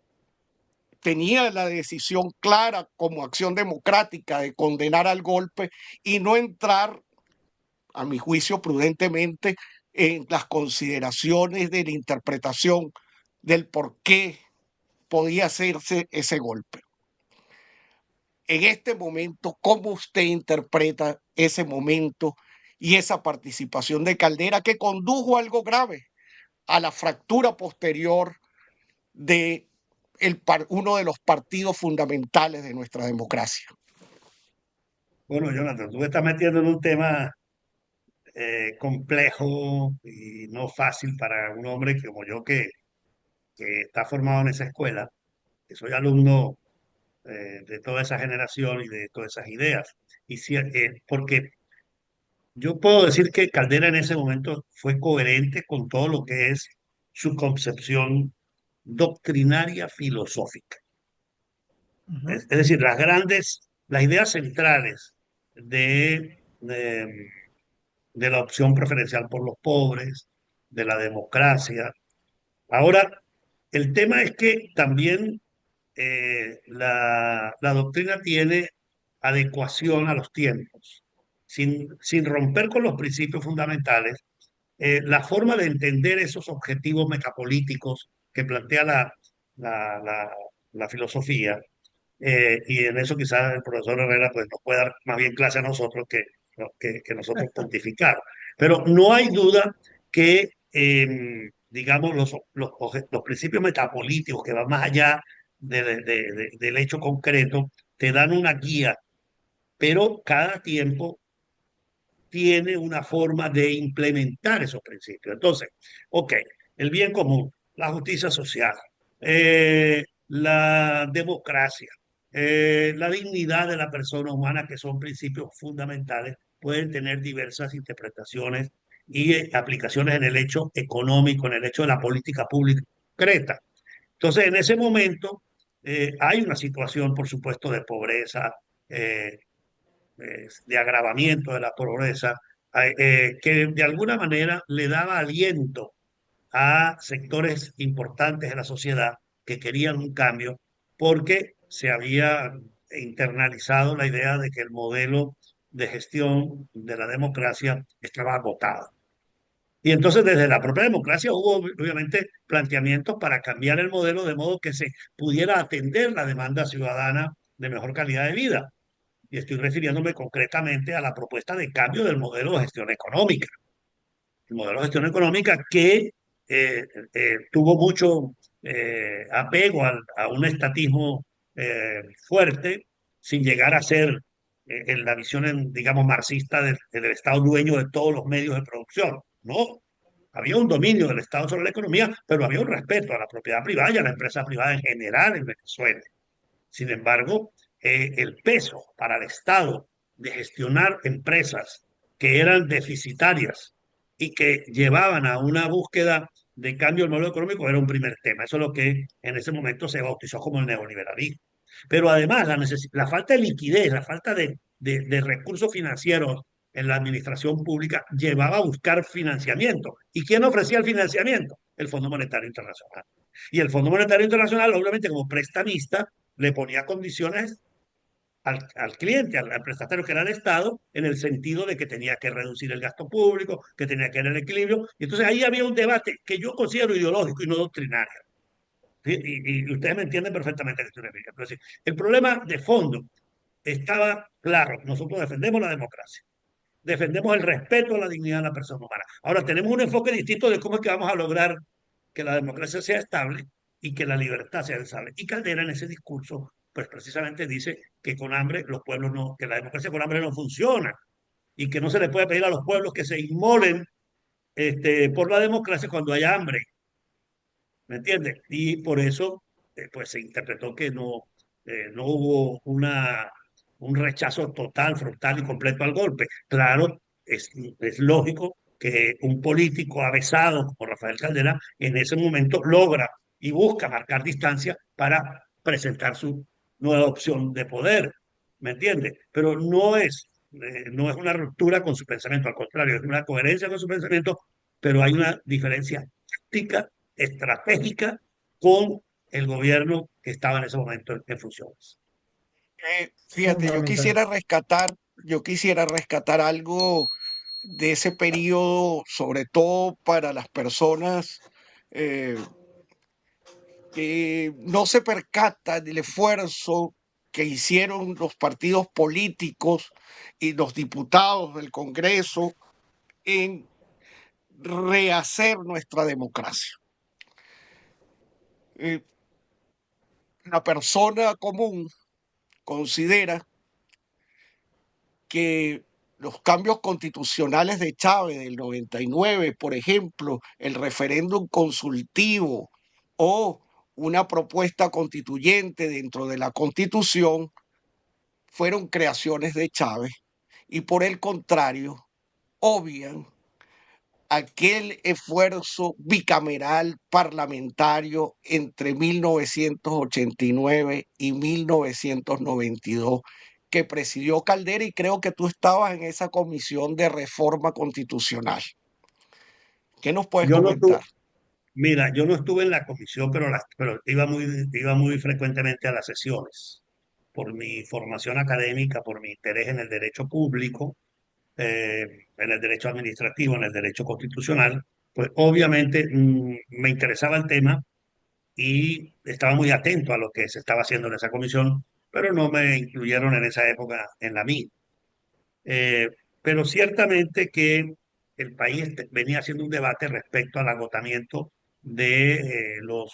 tenía la decisión clara como acción democrática de condenar al golpe y no entrar, a mi juicio, prudentemente en las consideraciones de la interpretación del por qué podía hacerse ese golpe. En este momento, ¿cómo usted interpreta ese momento y esa participación de Caldera que condujo a algo grave, a la fractura posterior de uno de los partidos fundamentales de nuestra democracia? Bueno, Jonathan, tú me estás metiendo en un tema complejo y no fácil para un hombre como yo que está formado en esa escuela, que soy alumno de toda esa generación y de todas esas ideas. Y si, porque yo puedo decir que Caldera en ese momento fue coherente con todo lo que es su concepción doctrinaria filosófica. Es decir, las ideas centrales de la opción preferencial por los pobres, de la democracia. Ahora, el tema es que también la doctrina tiene adecuación a los tiempos, sin romper con los principios fundamentales. La forma de entender esos objetivos metapolíticos que plantea la, la- la filosofía, y en eso quizás el profesor Herrera pues, nos puede dar más bien clase a nosotros que nosotros pontificar. Pero no hay duda que, digamos, los principios metapolíticos que van más allá del hecho concreto te dan una guía, pero cada tiempo tiene una forma de implementar esos principios. Entonces, ok, el bien común, la justicia social, la democracia, la dignidad de la persona humana, que son principios fundamentales, pueden tener diversas interpretaciones y aplicaciones en el hecho económico, en el hecho de la política pública concreta. Entonces, en ese momento hay una situación, por supuesto, de pobreza, eh, de agravamiento de la pobreza, que de alguna manera le daba aliento a sectores importantes de la sociedad que querían un cambio porque se había internalizado la idea de que el modelo de gestión de la democracia estaba agotado. Y entonces desde la propia democracia hubo obviamente planteamientos para cambiar el modelo de modo que se pudiera atender la demanda ciudadana de mejor calidad de vida. Y estoy refiriéndome concretamente a la propuesta de cambio del modelo de gestión económica. El modelo de gestión económica que tuvo mucho apego a un estatismo fuerte, sin llegar a ser en la visión, digamos, marxista del Estado dueño de todos los medios de producción. No, había un dominio del Estado sobre la economía, pero había un respeto a la propiedad privada y a la empresa privada en general en Venezuela. Sin embargo, el peso para el Estado de gestionar empresas que eran deficitarias y que llevaban a una búsqueda de cambio del modelo económico era un primer tema. Eso es lo que en ese momento se bautizó como el neoliberalismo. Pero además, la falta de liquidez, la falta de recursos financieros en la administración pública llevaba a buscar financiamiento. ¿Y quién ofrecía el financiamiento? El Fondo Monetario Internacional. Y el Fondo Monetario Internacional, obviamente, como prestamista, le ponía condiciones al cliente, al prestatario que era el Estado, en el sentido de que tenía que reducir el gasto público, que tenía que tener equilibrio. Y entonces ahí había un debate que yo considero ideológico y no doctrinario. ¿Sí? Y ustedes me entienden perfectamente la historia. Pero sí, el problema de fondo estaba claro. Nosotros defendemos la democracia, defendemos el respeto a la dignidad de la persona humana. Ahora tenemos un enfoque distinto de cómo es que vamos a lograr que la democracia sea estable y que la libertad sea estable. Y Caldera en ese discurso, pues precisamente dice que con hambre los pueblos no, que la democracia con hambre no funciona y que no se le puede pedir a los pueblos que se inmolen por la democracia cuando haya hambre. ¿Me entiendes? Y por eso, pues se interpretó que no hubo un rechazo total, frontal y completo al golpe. Claro, es lógico que un político avesado como Rafael Caldera en ese momento logra y busca marcar distancia para presentar su nueva opción de poder. ¿Me entiendes? Pero no es no es una ruptura con su pensamiento, al contrario, es una coherencia con su pensamiento, pero hay una diferencia táctica, estratégica con el gobierno que estaba en ese momento en funciones. Fíjate, Fundamental. yo quisiera rescatar algo de ese periodo, sobre todo para las personas eh, que no se percatan del esfuerzo que hicieron los partidos políticos y los diputados del Congreso en rehacer nuestra democracia. Eh, la persona común considera que los cambios constitucionales de Chávez del 99, por ejemplo, el referéndum consultivo o una propuesta constituyente dentro de la Constitución, fueron creaciones de Chávez y por el contrario, obvian aquel esfuerzo bicameral parlamentario entre 1989 y 1992 que presidió Caldera, y creo que tú estabas en esa comisión de reforma constitucional. ¿Qué nos puedes Yo no comentar? tuve, Mira, yo no estuve en la comisión, pero iba muy frecuentemente a las sesiones. Por mi formación académica, por mi interés en el derecho público, en el derecho administrativo, en el derecho constitucional, pues obviamente me interesaba el tema y estaba muy atento a lo que se estaba haciendo en esa comisión, pero no me incluyeron en esa época en la mía. Eh, pero ciertamente que el país venía haciendo un debate respecto al agotamiento de los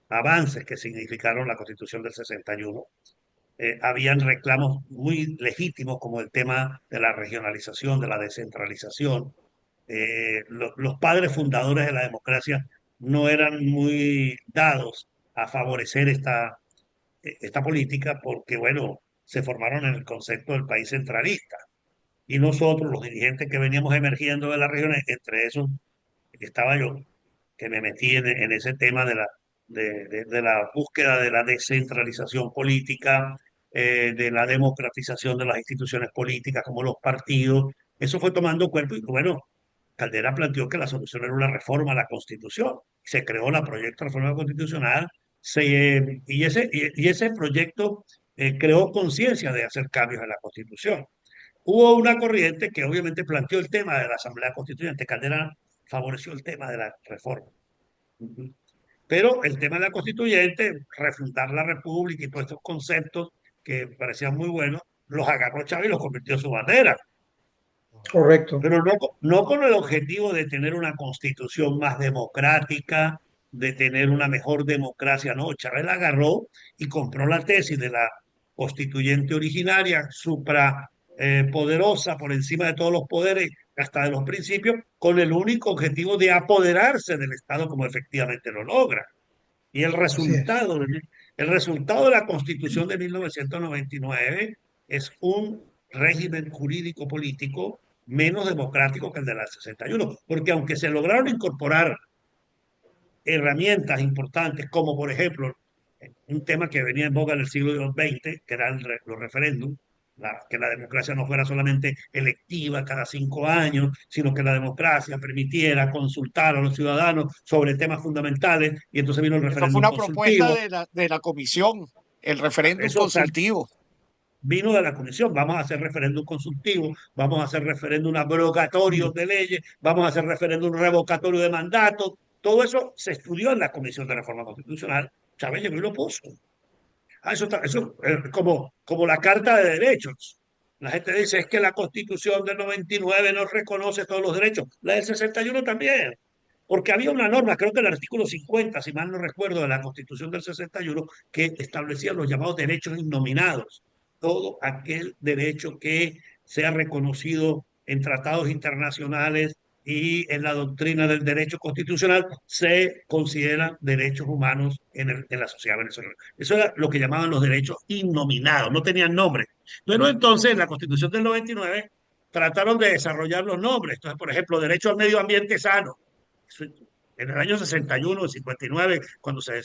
avances que significaron la Constitución del 61. Habían reclamos muy legítimos como el tema de la regionalización, de la descentralización. Los padres fundadores de la democracia no eran muy dados a favorecer esta política porque, bueno, se formaron en el concepto del país centralista. Y nosotros, los dirigentes que veníamos emergiendo de las regiones, entre esos estaba yo, que me metí en ese tema de la búsqueda de la descentralización política, de la democratización de las instituciones políticas, como los partidos. Eso fue tomando cuerpo y bueno, Caldera planteó que la solución era una reforma a la Constitución. Se creó la proyecto de reforma constitucional y ese proyecto creó conciencia de hacer cambios en la Constitución. Hubo una corriente que obviamente planteó el tema de la Asamblea Constituyente. Caldera favoreció el tema de la reforma. Ujú. Pero el tema de la constituyente, refundar la república y todos estos conceptos que parecían muy buenos, los agarró Chávez y los convirtió en su bandera. Correcto. Pero no con el objetivo de tener una constitución más democrática, de tener una mejor democracia, no. Chávez la agarró y compró la tesis de la constituyente originaria, supra poderosa por encima de todos los poderes, hasta de los principios, con el único objetivo de apoderarse del Estado como efectivamente lo logra. Y Así es. el resultado de la Constitución de 1999 es un régimen jurídico político menos democrático que el de la 61, porque aunque se lograron incorporar herramientas importantes, como por ejemplo un tema que venía en boga en el siglo XX, que eran los referéndums, que la democracia no fuera solamente electiva cada 5 años, sino que la democracia permitiera consultar a los ciudadanos sobre temas fundamentales, y entonces vino el Esa fue referéndum una propuesta consultivo. de la comisión, el referéndum Eso consultivo. vino de la comisión. Vamos a hacer referéndum consultivo, vamos a hacer referéndum abrogatorio de leyes, vamos a hacer referéndum revocatorio de mandatos. Todo eso se estudió en la Comisión de Reforma Constitucional. Chávez llegó y lo puso. Eso como la Carta de Derechos. La gente dice es que la Constitución del 99 no reconoce todos los derechos. La del 61 también. Porque había una norma, creo que el artículo 50, si mal no recuerdo, de la Constitución del 61, que establecía los llamados derechos innominados. Todo aquel derecho que sea reconocido en tratados internacionales y en la doctrina del derecho constitucional se consideran derechos humanos en la sociedad venezolana. Eso era lo que llamaban los derechos innominados, no tenían nombre. Pero entonces, en la Constitución del 99 trataron de desarrollar los nombres. Entonces, por ejemplo, derecho al medio ambiente sano. Eso en el año 61 o 59, cuando se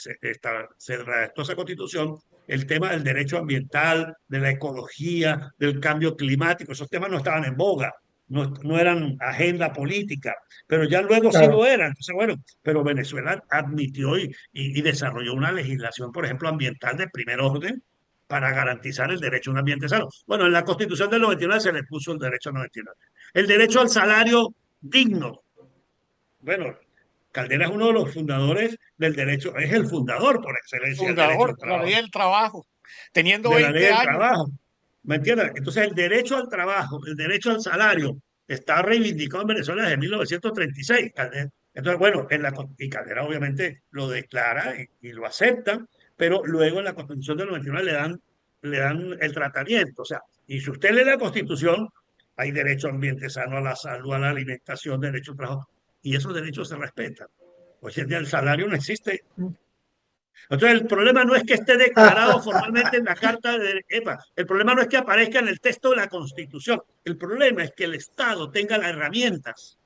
redactó esa constitución, el tema del derecho ambiental, de la ecología, del cambio climático, esos temas no estaban en boga, no eran agenda política, pero ya luego sí Claro. lo eran. Entonces, bueno, pero Venezuela admitió y desarrolló una legislación, por ejemplo, ambiental de primer orden para garantizar el derecho a un ambiente sano. Bueno, en la Constitución del 99 se le puso el derecho al 99. El derecho al salario digno. Bueno, Caldera es uno de los fundadores del derecho, es el fundador por excelencia del derecho Fundador al de la ley trabajo, del trabajo, teniendo de la ley 20 del años. trabajo. ¿Me entiendes? Entonces, el derecho al trabajo, el derecho al salario, está reivindicado en Venezuela desde 1936. Entonces, bueno, y Caldera obviamente lo declara y lo acepta, pero luego en la Constitución del 99 le dan el tratamiento. O sea, y si usted lee la Constitución, hay derecho a ambiente sano, a la salud, a la alimentación, derecho al trabajo, y esos derechos se respetan. Hoy en día el salario no existe. Entonces, el problema no es que esté declarado formalmente en la Carta de EPA, el problema no es que aparezca en el texto de la Constitución, el problema es que el Estado tenga las herramientas,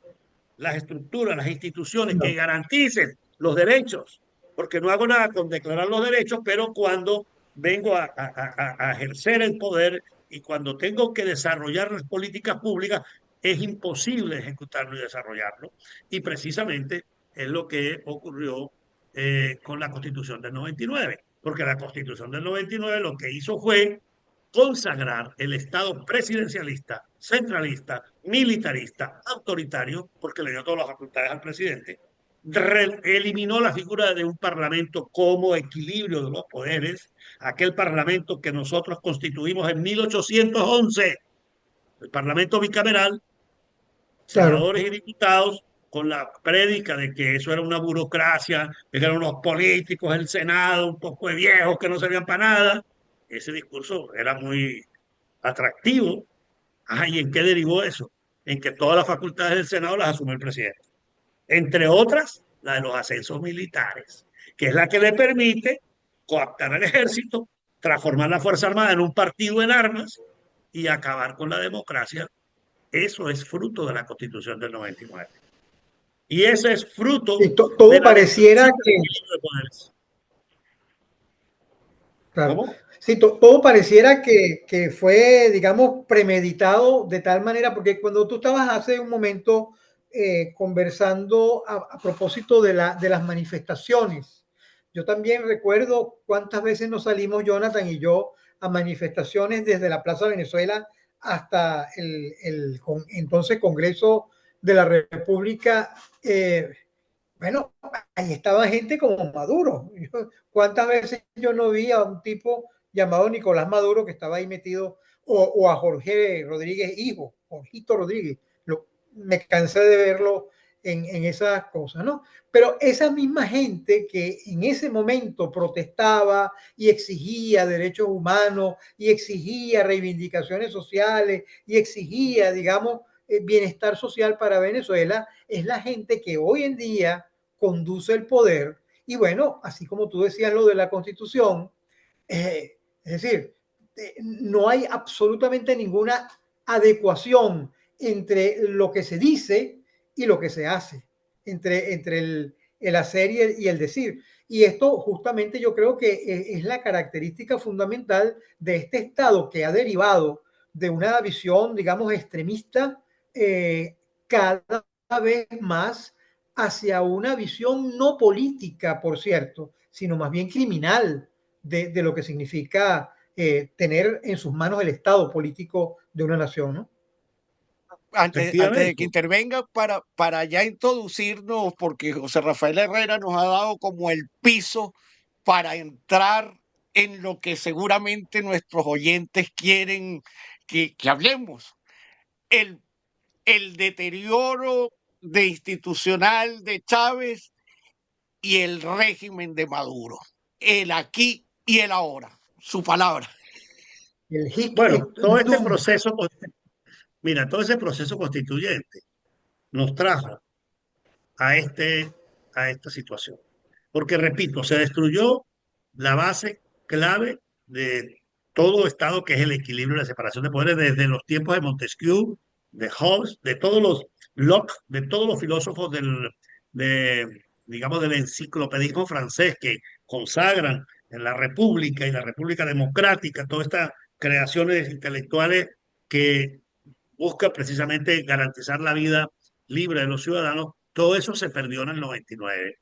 las estructuras, las instituciones que No. garanticen los derechos, porque no hago nada con declarar los derechos, pero cuando vengo a ejercer el poder y cuando tengo que desarrollar las políticas públicas, es imposible ejecutarlo y desarrollarlo. Y precisamente es lo que ocurrió con la Constitución del 99, porque la Constitución del 99 lo que hizo fue consagrar el Estado presidencialista, centralista, militarista, autoritario, porque le dio todas las facultades al presidente, eliminó la figura de un parlamento como equilibrio de los poderes, aquel parlamento que nosotros constituimos en 1811, el parlamento bicameral, Claro. senadores y diputados, con la prédica de que eso era una burocracia, de que eran unos políticos, el Senado, un poco de viejos que no servían para nada. Ese discurso era muy atractivo. Ajá, ¿y en qué derivó eso? En que todas las facultades del Senado las asume el presidente. Entre otras, la de los ascensos militares, que es la que le permite coaptar al ejército, transformar la Fuerza Armada en un partido en armas y acabar con la democracia. Eso es fruto de la Constitución del 99. Y ese es fruto Y de todo la pareciera destrucción del que, equilibrio de poderes. claro, ¿Cómo? sí, todo pareciera que fue, digamos, premeditado de tal manera, porque cuando tú estabas hace un momento conversando a propósito de las manifestaciones, yo también recuerdo cuántas veces nos salimos, Jonathan y yo, a manifestaciones desde la Plaza Venezuela hasta entonces Congreso de la República. Bueno, ahí estaba gente como Maduro. ¿Cuántas veces yo no vi a un tipo llamado Nicolás Maduro que estaba ahí metido, o a Jorge Rodríguez, hijo, Jorgito Rodríguez? Me cansé de verlo en esas cosas, ¿no? Pero esa misma gente que en ese momento protestaba y exigía derechos humanos y exigía reivindicaciones sociales y exigía, digamos, bienestar social para Venezuela, es la gente que hoy en día conduce el poder. Y bueno, así como tú decías lo de la Constitución, es decir, no hay absolutamente ninguna adecuación entre lo que se dice y lo que se hace, entre el hacer y el decir. Y esto justamente yo creo que es la característica fundamental de este Estado que ha derivado de una visión, digamos, extremista, cada vez más hacia una visión no política, por cierto, sino más bien criminal de lo que significa tener en sus manos el Estado político de una nación, ¿no? Antes de que Efectivamente. intervenga, para ya introducirnos, porque José Rafael Herrera nos ha dado como el piso para entrar en lo que seguramente nuestros oyentes quieren que hablemos. El, el deterioro de institucional de Chávez y el régimen de Maduro. El aquí y el ahora. Su palabra. El hic Bueno, et nunc. todo ese proceso constituyente nos trajo a, este, a esta situación. Porque, repito, se destruyó la base clave de todo Estado, que es el equilibrio y la separación de poderes, desde los tiempos de Montesquieu, de Hobbes, de todos los Locke, de todos los filósofos digamos, del enciclopedismo francés que consagran en la República y la República Democrática, todas estas creaciones intelectuales que buscan precisamente garantizar la vida libre de los ciudadanos, todo eso se perdió en el 99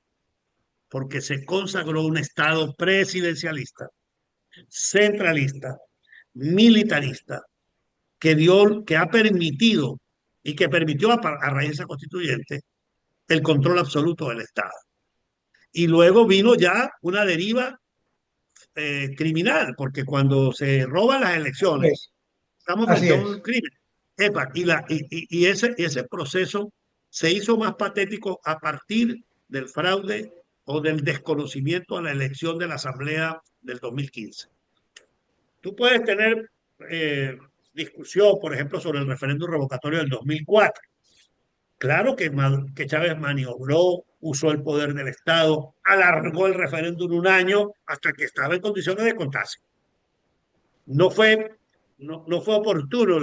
porque se consagró un Estado presidencialista, centralista, militarista, que ha permitido y que permitió a raíz de esa constituyente el control absoluto del Estado. Y luego vino ya una deriva criminal, porque cuando se roban las elecciones, Es, estamos así frente a un es. crimen. Epa, ese proceso se hizo más patético a partir del fraude o del desconocimiento a la elección de la Asamblea del 2015. Tú puedes tener discusión, por ejemplo, sobre el referéndum revocatorio del 2004. Claro que Chávez maniobró, usó el poder del Estado, alargó el referéndum un año hasta que estaba en condiciones de contarse. No fue, no fue oportuno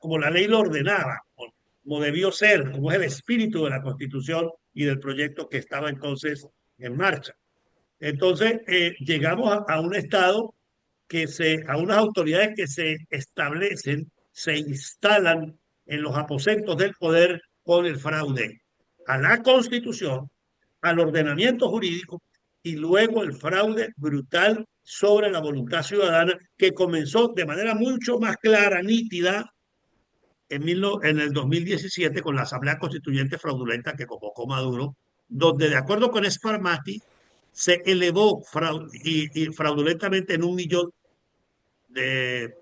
como la ley lo ordenaba, como debió ser, como es el espíritu de la Constitución y del proyecto que estaba entonces en marcha. Entonces, llegamos a un Estado a unas autoridades que se establecen, se instalan en los aposentos del poder con el fraude a la Constitución, al ordenamiento jurídico y luego el fraude brutal sobre la voluntad ciudadana que comenzó de manera mucho más clara, nítida, en el 2017 con la Asamblea Constituyente fraudulenta que convocó Maduro, donde de acuerdo con Sparmati se elevó fraudulentamente en 1 millón de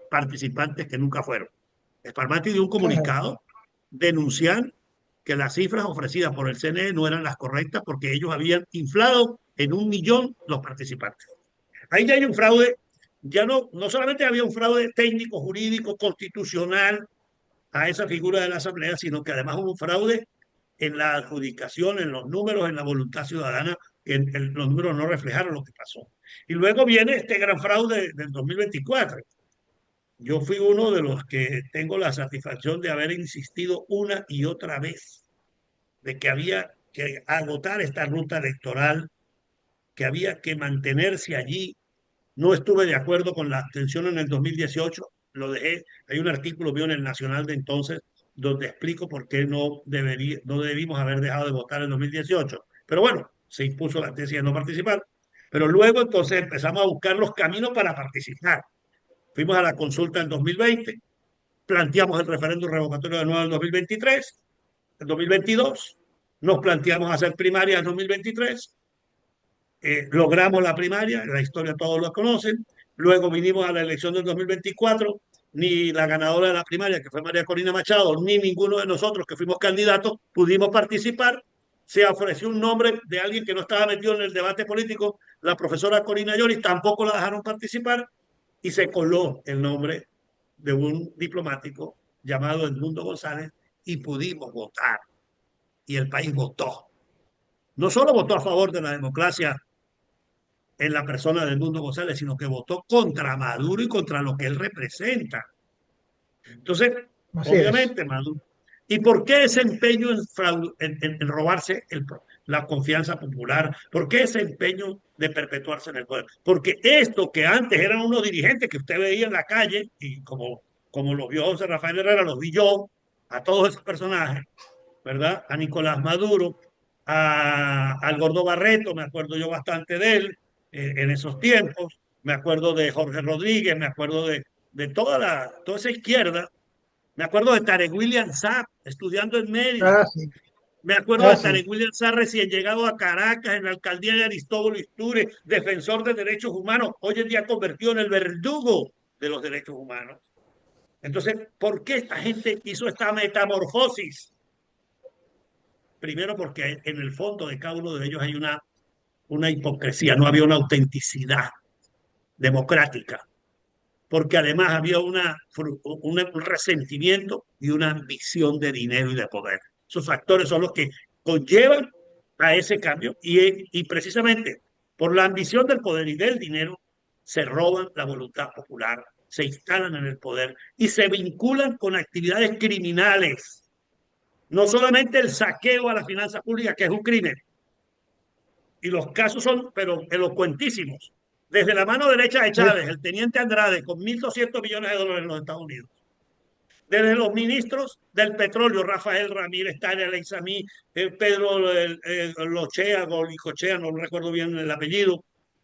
participantes que nunca fueron. Sparmati dio un Claro. comunicado denunciando que las cifras ofrecidas por el CNE no eran las correctas porque ellos habían inflado en 1 millón los participantes. Ahí ya hay un fraude, ya no solamente había un fraude técnico, jurídico, constitucional a esa figura de la Asamblea, sino que además hubo un fraude en la adjudicación, en los números, en la voluntad ciudadana, que los números no reflejaron lo que pasó. Y luego viene este gran fraude del 2024. Yo fui uno de los que tengo la satisfacción de haber insistido una y otra vez de que había que agotar esta ruta electoral, que había que mantenerse allí. No estuve de acuerdo con la abstención en el 2018, lo dejé. Hay un artículo mío en el Nacional de entonces donde explico por qué no debimos haber dejado de votar en 2018. Pero bueno, se impuso la tesis de no participar. Pero luego entonces empezamos a buscar los caminos para participar. Fuimos a la consulta en 2020, planteamos el referéndum revocatorio de nuevo en 2023, en 2022, nos planteamos hacer primaria en 2023, logramos la primaria, la historia todos lo conocen, luego vinimos a la elección del 2024, ni la ganadora de la primaria, que fue María Corina Machado, ni ninguno de nosotros que fuimos candidatos pudimos participar. Se ofreció un nombre de alguien que no estaba metido en el debate político, la profesora Corina Lloris, tampoco la dejaron participar, y se coló el nombre de un diplomático llamado Edmundo González y pudimos votar. Y el país votó. No solo votó a favor de la democracia en la persona de Edmundo González, sino que votó contra Maduro y contra lo que él representa. Entonces, Así es. obviamente, Maduro. ¿Y por qué ese empeño en robarse la confianza popular? ¿Por qué ese empeño de perpetuarse en el poder? Porque esto que antes eran unos dirigentes que usted veía en la calle, y como lo vio José Rafael Herrera, los vi yo, a todos esos personajes, ¿verdad? A Nicolás Maduro, al Gordo Barreto, me acuerdo yo bastante de él en esos tiempos, me acuerdo de Jorge Rodríguez, me acuerdo de toda esa izquierda, me acuerdo de Tarek William Saab, estudiando en Mérida, Ah, sí. me acuerdo Ah, de sí. Tarek William Saab recién llegado a Caracas, en la alcaldía de Aristóbulo Isture, defensor de derechos humanos, hoy en día convertido en el verdugo de los derechos humanos. Entonces, ¿por qué esta gente hizo esta metamorfosis? Primero porque en el fondo de cada uno de ellos hay una hipocresía, no había una autenticidad democrática, porque además había un resentimiento y una ambición de dinero y de poder. Esos factores son los que conllevan a ese cambio y precisamente por la ambición del poder y del dinero se roban la voluntad popular, se instalan en el poder y se vinculan con actividades criminales. No solamente el saqueo a las finanzas públicas, que es un crimen, y los casos son, pero elocuentísimos. Desde la mano derecha de Sí, Chávez, el teniente Andrade, con 1.200 millones de dólares en los Estados Unidos. Desde los ministros del petróleo, Rafael Ramírez, Tania Leizamí, Pedro Lochea, Golicochea, no recuerdo bien el apellido.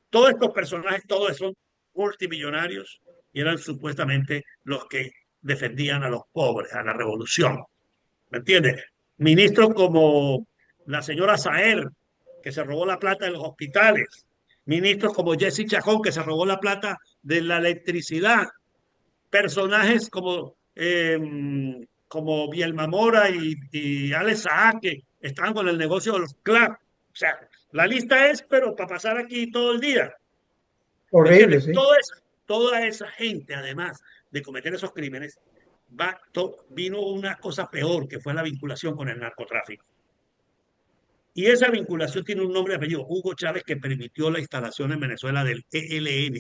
Todos estos personajes, todos son multimillonarios y eran supuestamente los que defendían a los pobres, a la revolución. ¿Me entiendes? Ministros como la señora Saer, que se robó la plata de los hospitales. Ministros como Jesse Chacón, que se robó la plata de la electricidad. Personajes como Bielma Mora y Alex Saá, que están con el negocio de los clubs. O sea, la lista es, pero para pasar aquí todo el día. ¿Me horrible, entiendes? sí. Toda esa gente, además de cometer esos crímenes, vino una cosa peor, que fue la vinculación con el narcotráfico. Y esa vinculación tiene un nombre y apellido, Hugo Chávez, que permitió la instalación en Venezuela del ELN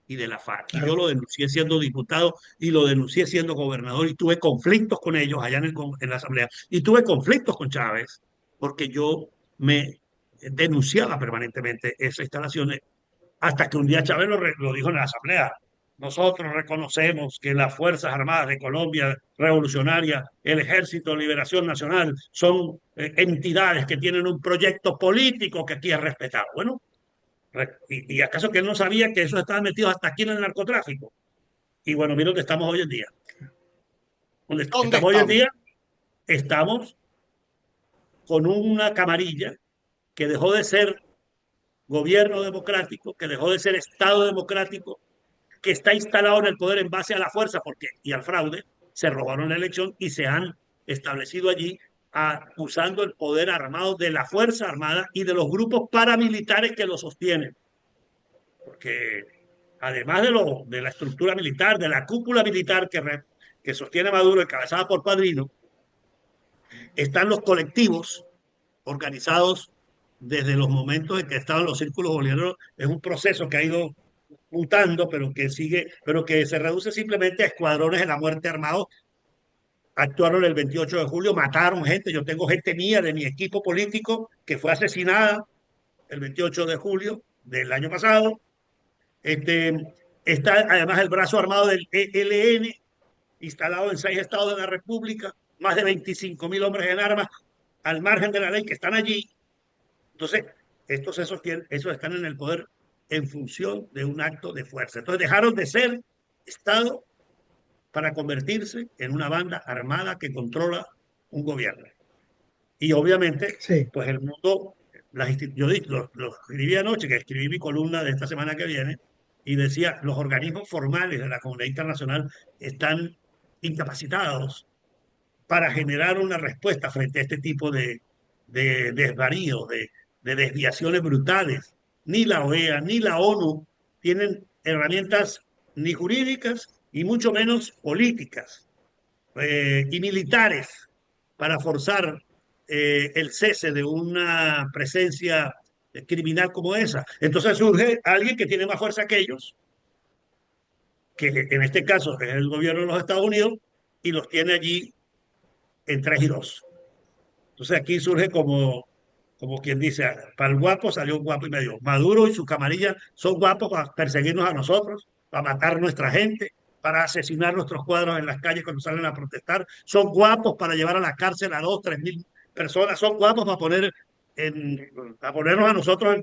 y de la FARC. Y yo Claro. lo denuncié siendo diputado y lo denuncié siendo gobernador y tuve conflictos con ellos allá en la Asamblea. Y tuve conflictos con Chávez porque yo me denunciaba permanentemente esas instalaciones hasta que un día Chávez lo dijo en la Asamblea. Nosotros reconocemos que las Fuerzas Armadas de Colombia Revolucionaria, el Ejército de Liberación Nacional, son entidades que tienen un proyecto político que aquí es respetado. Bueno, ¿y acaso que él no sabía que esos estaban metidos hasta aquí en el narcotráfico? Y bueno, mira dónde estamos hoy en día. Donde ¿Dónde estamos hoy en estamos? día, estamos con una camarilla que dejó de ser gobierno democrático, que dejó de ser Estado democrático, que está instalado en el poder en base a la fuerza porque, y al fraude, se robaron la elección y se han establecido allí usando el poder armado de la Fuerza Armada y de los grupos paramilitares que lo sostienen. Porque además de la estructura militar, de la cúpula militar que sostiene Maduro, encabezada por Padrino, están los colectivos organizados desde los momentos en que estaban los círculos bolivarianos. Es un proceso que ha ido mutando, pero que sigue, pero que se reduce simplemente a escuadrones de la muerte armados. Actuaron el 28 de julio, mataron gente. Yo tengo gente mía de mi equipo político que fue asesinada el 28 de julio del año pasado. Este, está además el brazo armado del ELN, instalado en 6 estados de la República, más de 25.000 hombres en armas, al margen de la ley, que están allí. Entonces, esos están en el poder en función de un acto de fuerza. Entonces, dejaron de ser Estado para convertirse en una banda armada que controla un gobierno. Y obviamente, Sí, pues el mundo, yo lo escribí anoche, que escribí mi columna de esta semana que viene, y decía, los organismos formales de la comunidad internacional están incapacitados para generar una respuesta frente a este tipo de desvaríos, de desviaciones brutales. Ni la OEA ni la ONU tienen herramientas ni jurídicas y mucho menos políticas y militares para forzar el cese de una presencia criminal como esa. Entonces surge alguien que tiene más fuerza que ellos, que en este caso es el gobierno de los Estados Unidos, y los tiene allí en 3-2. Entonces aquí surge como quien dice, para el guapo salió un guapo y medio. Maduro y su camarilla son guapos para perseguirnos a nosotros, para matar a nuestra gente, para asesinar nuestros cuadros en las calles cuando salen a protestar. Son guapos para llevar a la cárcel a 2, 3 mil personas. Son guapos para ponernos a nosotros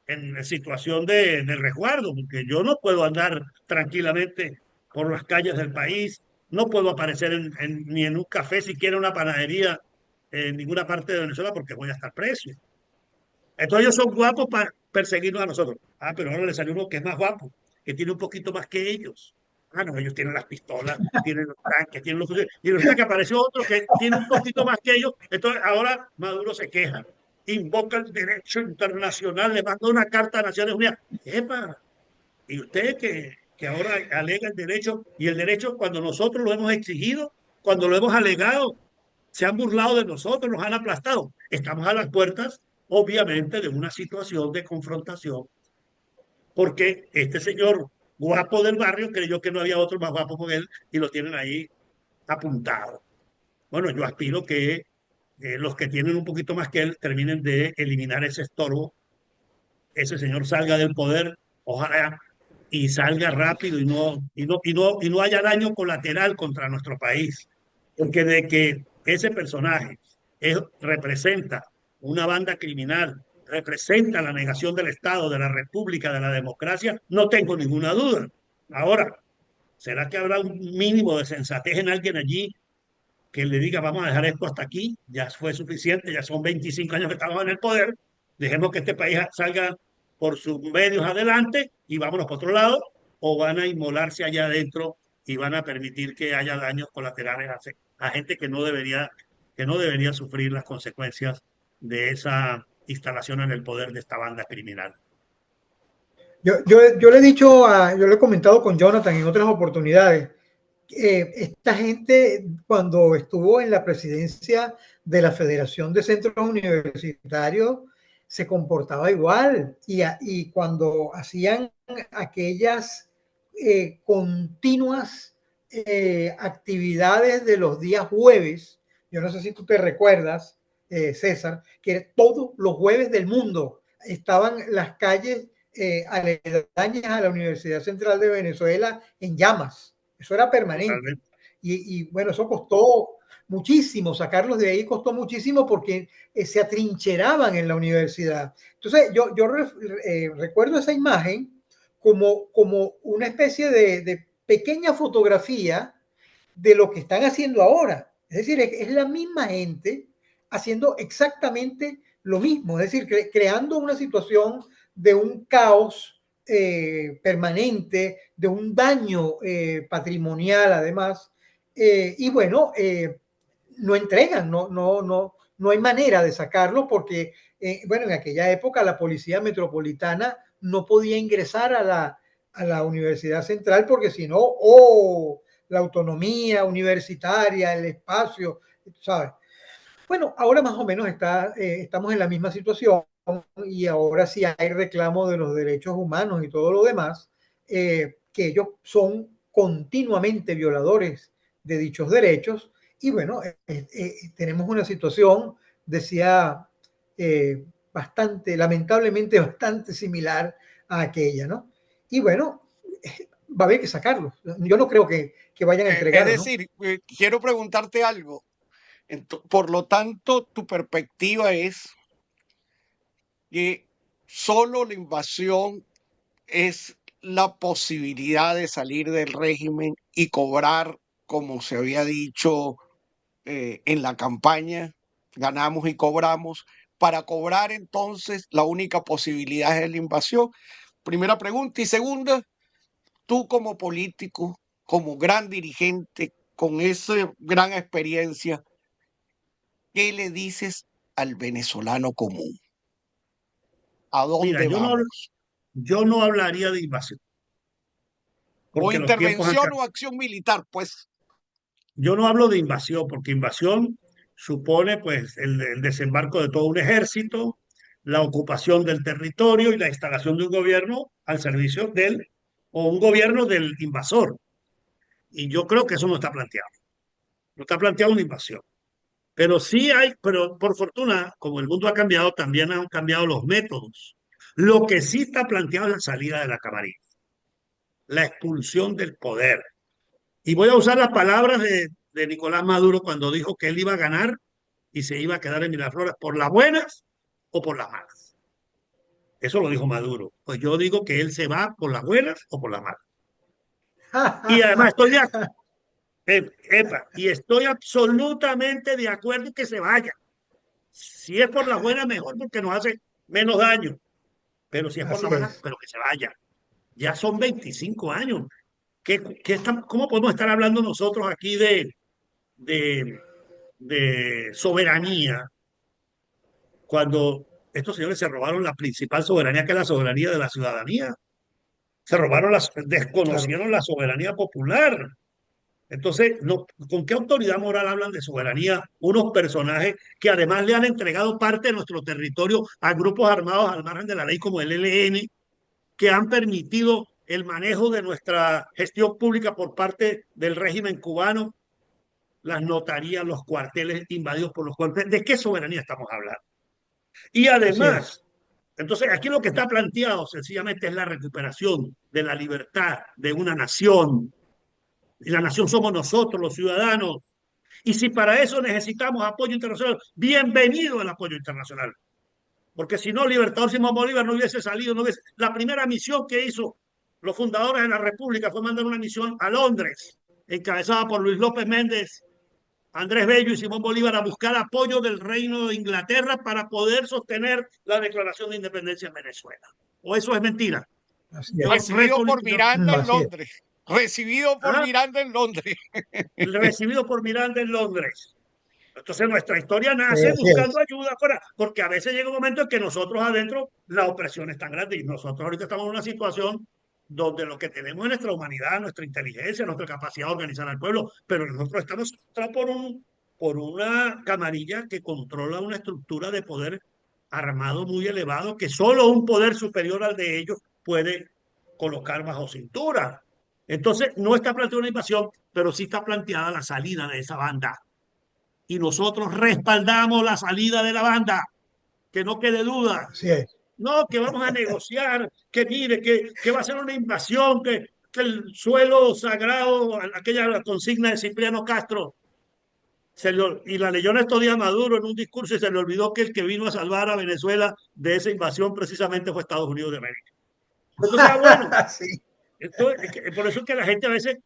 en situación de resguardo, porque yo no puedo andar tranquilamente por las calles del país, no puedo aparecer ni en un café, siquiera una panadería en ninguna parte de Venezuela porque voy a estar preso. Entonces ellos son guapos para perseguirnos a nosotros. Ah, pero ahora le salió uno que es más guapo, que tiene un poquito más que ellos. Ah, no, ellos tienen las pistolas, tienen los tanques, tienen los fusiles. Y resulta que apareció otro que tiene un poquito más que ellos. Entonces ahora Maduro se queja, invoca el derecho internacional, le manda una carta a Naciones Unidas. ¡Epa! Y usted que ahora alega el derecho, y el derecho cuando nosotros lo hemos exigido, cuando lo hemos alegado, se han burlado de nosotros, nos han aplastado. Estamos a las puertas, obviamente, de una situación de confrontación, porque este señor guapo del barrio creyó que no había otro más guapo que él y lo tienen ahí apuntado. Bueno, yo aspiro que los que tienen un poquito más que él terminen de eliminar ese estorbo ese señor salga del poder, ojalá, y salga rápido y no haya daño colateral contra nuestro país. Porque de que ese personaje representa una banda criminal, representa la negación del Estado, de la República, de la democracia, no tengo ninguna duda. Ahora, ¿será que habrá un mínimo de sensatez en alguien allí que le diga, vamos a dejar esto hasta aquí, ya fue suficiente, ya son 25 años que estamos en el poder, dejemos que este país salga por sus medios adelante y vámonos para otro lado, o van a inmolarse allá adentro y van a permitir que haya daños colaterales a gente que no debería sufrir las consecuencias de esa instalación en el poder de esta banda criminal? Yo le he dicho, yo le he comentado con Jonathan en otras oportunidades, esta gente cuando estuvo en la presidencia de la Federación de Centros Universitarios se comportaba igual y cuando hacían aquellas continuas actividades de los días jueves, yo no sé si tú te recuerdas, César, que todos los jueves del mundo estaban las calles aledañas a la Universidad Central de Venezuela en llamas. Eso era permanente. Totalmente. Bueno, eso costó muchísimo, sacarlos de ahí costó muchísimo porque se atrincheraban en la universidad. Entonces, yo recuerdo esa imagen como una especie de pequeña fotografía de lo que están haciendo ahora. Es decir, es la misma gente haciendo exactamente lo mismo, es decir, creando una situación de un caos permanente, de un daño patrimonial además, y bueno, no entregan, no hay manera de sacarlo porque, bueno, en aquella época la Policía Metropolitana no podía ingresar a la Universidad Central porque si no, la autonomía universitaria, el espacio, ¿sabes? Bueno, ahora más o menos estamos en la misma situación y ahora sí hay reclamo de los derechos humanos y todo lo demás, que ellos son continuamente violadores de dichos derechos y bueno, tenemos una situación, decía, lamentablemente bastante similar a aquella, ¿no? Y bueno, va a haber que sacarlo. Yo no creo que vayan a Es entregar, ¿no? decir, quiero preguntarte algo. Por lo tanto, tu perspectiva es que solo la invasión es la posibilidad de salir del régimen y cobrar, como se había dicho en la campaña, ganamos y cobramos. Para cobrar entonces la única posibilidad es la invasión. Primera pregunta. Y segunda, tú como político, como gran dirigente, con esa gran experiencia, ¿qué le dices al venezolano común? ¿A Mira, dónde vamos? yo no hablaría de invasión, ¿O porque los tiempos han intervención o cambiado. acción militar? Pues Yo no hablo de invasión, porque invasión supone pues el desembarco de todo un ejército, la ocupación del territorio y la instalación de un gobierno al servicio o un gobierno del invasor. Y yo creo que eso no está planteado. No está planteado una invasión. Pero sí pero por fortuna, como el mundo ha cambiado, también han cambiado los métodos. Lo que sí está planteado es la salida de la camarilla, la expulsión del poder. Y voy a usar las palabras de Nicolás Maduro cuando dijo que él iba a ganar y se iba a quedar en Miraflores por las buenas o por las malas. Eso lo dijo Maduro. Pues yo digo que él se va por las buenas o por las malas. Y además y estoy absolutamente de acuerdo que se vaya. Si es por las buenas, mejor porque nos hace menos daño. Pero si es por Así las malas, es. pero que se vaya. Ya son 25 años. ¿Cómo podemos estar hablando nosotros aquí de, de soberanía cuando estos señores se robaron la principal soberanía, que es la soberanía de la ciudadanía? Claro. Desconocieron la soberanía popular. Entonces, ¿con qué autoridad moral hablan de soberanía unos personajes que además le han entregado parte de nuestro territorio a grupos armados al margen de la ley como el ELN, que han permitido el manejo de nuestra gestión pública por parte del régimen cubano, las notarías, los cuarteles invadidos por los cuarteles? ¿De qué soberanía estamos hablando? Y Así además, es. Entonces, aquí lo que está planteado sencillamente es la recuperación de la libertad de una nación. Y la nación somos nosotros, los ciudadanos. Y si para eso necesitamos apoyo internacional, bienvenido el apoyo internacional. Porque si no, Libertador Simón Bolívar no hubiese salido, no hubiese... La primera misión que hizo los fundadores de la República fue mandar una misión a Londres, encabezada por Luis López Méndez, Andrés Bello y Simón Bolívar, a buscar apoyo del Reino de Inglaterra para poder sostener la declaración de independencia en Venezuela. ¿O eso es mentira? Así es. Recibido por Miranda en Así es. Londres. Recibido por ¿Ah? Miranda en Londres. Recibido por Miranda en Londres. Entonces nuestra historia nace Así buscando es. ayuda afuera, porque a veces llega un momento en que nosotros adentro la opresión es tan grande y nosotros ahorita estamos en una situación donde lo que tenemos es nuestra humanidad, nuestra inteligencia, nuestra capacidad de organizar al pueblo, pero nosotros estamos por una camarilla que controla una estructura de poder armado muy elevado que solo un poder superior al de ellos puede colocar bajo cintura. Entonces, no está planteada una invasión, pero sí está planteada la salida de esa banda y nosotros respaldamos la salida de la banda, que no quede duda. Así es. No, que vamos a negociar, que mire, que va a ser una invasión, que el suelo sagrado, aquella consigna de Cipriano Castro, y la leyó en estos días Maduro en un discurso y se le olvidó que el que vino a salvar a Venezuela de esa invasión precisamente fue Estados Unidos de América. Entonces, bueno, Sí. por eso es que la gente a veces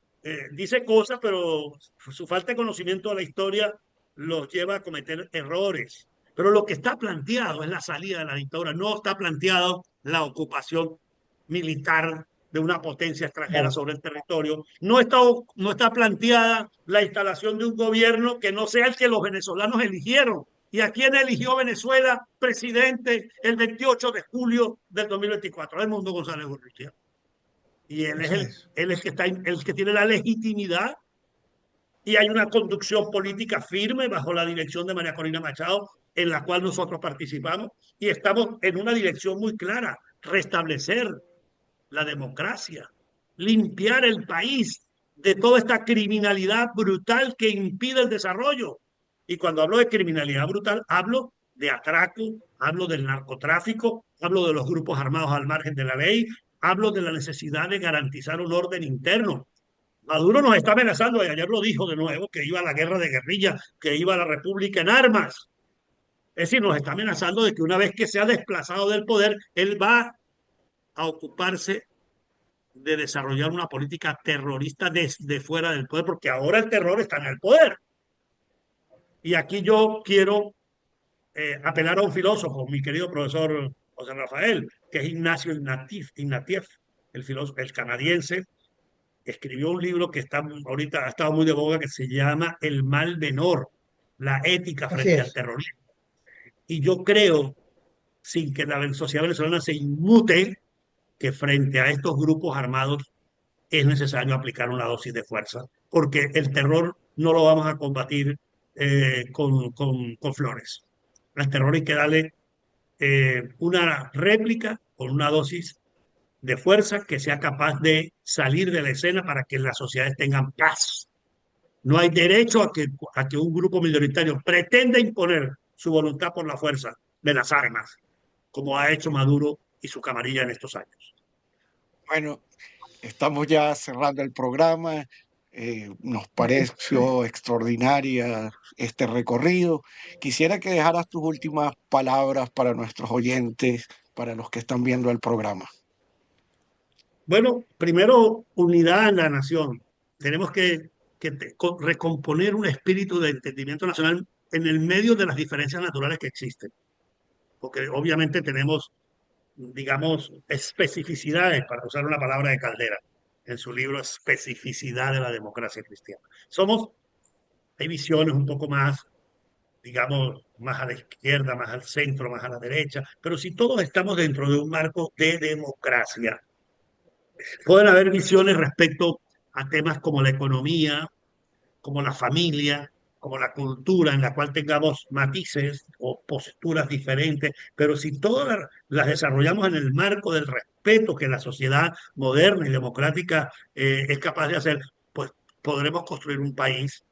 dice cosas, pero su falta de conocimiento de la historia los lleva a cometer errores. Pero lo que está planteado es la salida de la dictadura, no está planteado la ocupación militar de una potencia extranjera Claro. sobre el territorio, no está planteada la instalación de un gobierno que no sea el que los venezolanos eligieron. ¿Y a quién eligió Venezuela presidente el 28 de julio del 2024? Edmundo González Urrutia. Y Así es. él es que está, el que tiene la legitimidad y hay una conducción política firme bajo la dirección de María Corina Machado, en la cual nosotros participamos y estamos en una dirección muy clara, restablecer la democracia, limpiar el país de toda esta criminalidad brutal que impide el desarrollo. Y cuando hablo de criminalidad brutal, hablo de atraco, hablo del narcotráfico, hablo de los grupos armados al margen de la ley, hablo de la necesidad de garantizar un orden interno. Maduro nos está amenazando, y ayer lo dijo de nuevo, que iba a la guerra de guerrilla, que iba a la república en armas. Es decir, nos está amenazando de que una vez que se ha desplazado del poder, él va a ocuparse de desarrollar una política terrorista desde fuera del poder, porque ahora el terror está en el poder. Y aquí yo quiero apelar a un filósofo, mi querido profesor José Rafael, que es Ignacio Ignatieff, el filósofo, el canadiense, escribió un libro que está ahorita ha estado muy de boga que se llama El mal menor, la ética Así frente al es. terrorismo. Y yo creo, sin que la sociedad venezolana se inmute, que frente a estos grupos armados es necesario aplicar una dosis de fuerza, porque el terror no lo vamos a combatir con flores. Al terror hay que darle una réplica con una dosis de fuerza que sea capaz de salir de la escena para que las sociedades tengan paz. No hay derecho a que un grupo minoritario pretenda imponer su voluntad por la fuerza de las armas, como ha hecho Maduro y su camarilla en estos años. Bueno, estamos ya cerrando el programa. Nos pareció extraordinaria este recorrido. Quisiera que dejaras tus últimas palabras para nuestros oyentes, para los que están viendo el programa. Bueno, primero, unidad en la nación. Tenemos recomponer un espíritu de entendimiento nacional en el medio de las diferencias naturales que existen. Porque obviamente tenemos, digamos, especificidades, para usar una palabra de Caldera, en su libro Especificidad de la democracia cristiana. Hay visiones un poco más, digamos, más a la izquierda, más al centro, más a la derecha, pero si todos estamos dentro de un marco de democracia, pueden haber visiones respecto a temas como la economía, como la familia, como la cultura, en la cual tengamos matices o posturas diferentes, pero si todas las desarrollamos en el marco del respeto que la sociedad moderna y democrática es capaz de hacer, pues podremos construir un país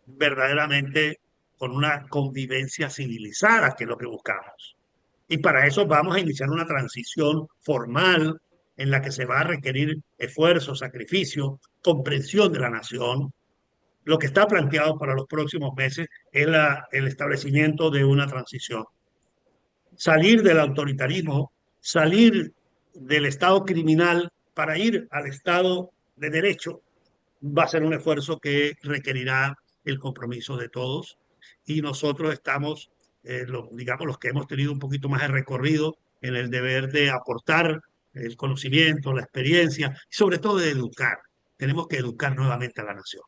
verdaderamente con una convivencia civilizada, que es lo que buscamos. Y para eso vamos a iniciar una transición formal en la que se va a requerir esfuerzo, sacrificio, comprensión de la nación. Lo que está planteado para los próximos meses es el establecimiento de una transición. Salir del autoritarismo, salir del Estado criminal para ir al Estado de derecho, va a ser un esfuerzo que requerirá el compromiso de todos y nosotros estamos, digamos, los que hemos tenido un poquito más de recorrido en el deber de aportar el conocimiento, la experiencia y sobre todo de educar. Tenemos que educar nuevamente a la nación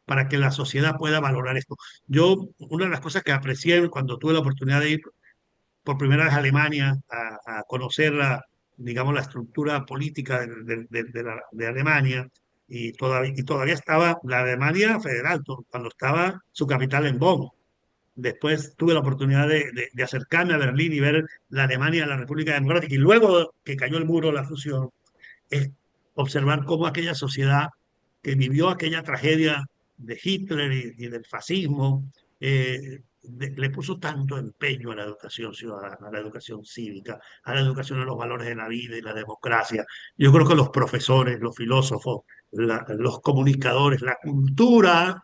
para que la sociedad pueda valorar esto. Yo, una de las cosas que aprecié cuando tuve la oportunidad de ir por primera vez a Alemania a conocer digamos, la estructura política de Alemania, y todavía estaba la Alemania federal, cuando estaba su capital en Bonn. Después tuve la oportunidad de acercarme a Berlín y ver la Alemania, la República Democrática, y luego que cayó el muro, la fusión, es observar cómo aquella sociedad que vivió aquella tragedia de Hitler y del fascismo, le puso tanto empeño a la educación ciudadana, a la educación cívica, a la educación de los valores de la vida y la democracia. Yo creo que los profesores, los filósofos, los comunicadores, la cultura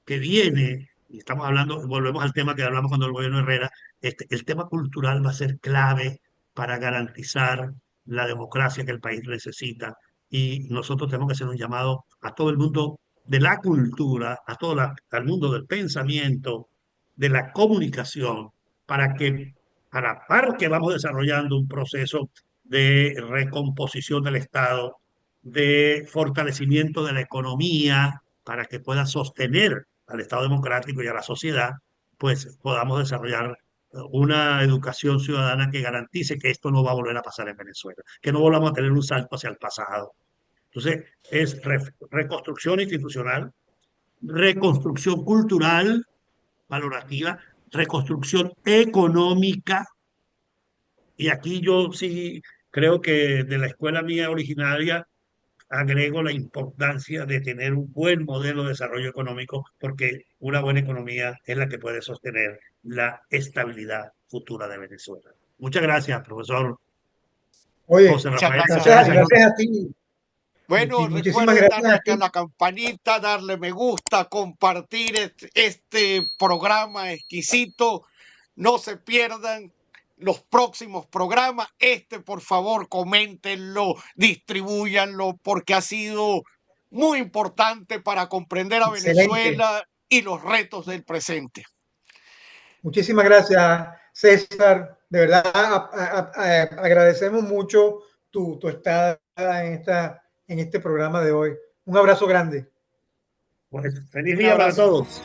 que viene, y estamos hablando, volvemos al tema que hablamos cuando el gobierno Herrera, el tema cultural va a ser clave para garantizar la democracia que el país necesita. Y nosotros tenemos que hacer un llamado a todo el mundo de la cultura, al mundo del pensamiento, de la comunicación, para que a la par que vamos desarrollando un proceso de recomposición del Estado, de fortalecimiento de la economía, para que pueda sostener al Estado democrático y a la sociedad, pues podamos desarrollar una educación ciudadana que garantice que esto no va a volver a pasar en Venezuela, que no volvamos a tener un salto hacia el pasado. Entonces, es reconstrucción institucional, reconstrucción cultural, valorativa, reconstrucción económica, y aquí yo sí creo que de la escuela mía originaria agrego la importancia de tener un buen modelo de desarrollo económico, porque una buena economía es la que puede sostener la estabilidad futura de Venezuela. Muchas gracias, profesor Oye, José Muchas Rafael. gracias, gracias, César. gracias a ti. Bueno, Muchísimas recuerden gracias darle a acá a ti. la campanita, darle me gusta, compartir este programa exquisito. No se pierdan los próximos programas. Por favor, coméntenlo, distribúyanlo, porque ha sido muy importante para comprender a Excelente. Venezuela y los retos del presente. Muchísimas gracias, César. De verdad, agradecemos mucho tu estada en este programa de hoy. Un abrazo grande. Pues, feliz Un día para abrazo. todos.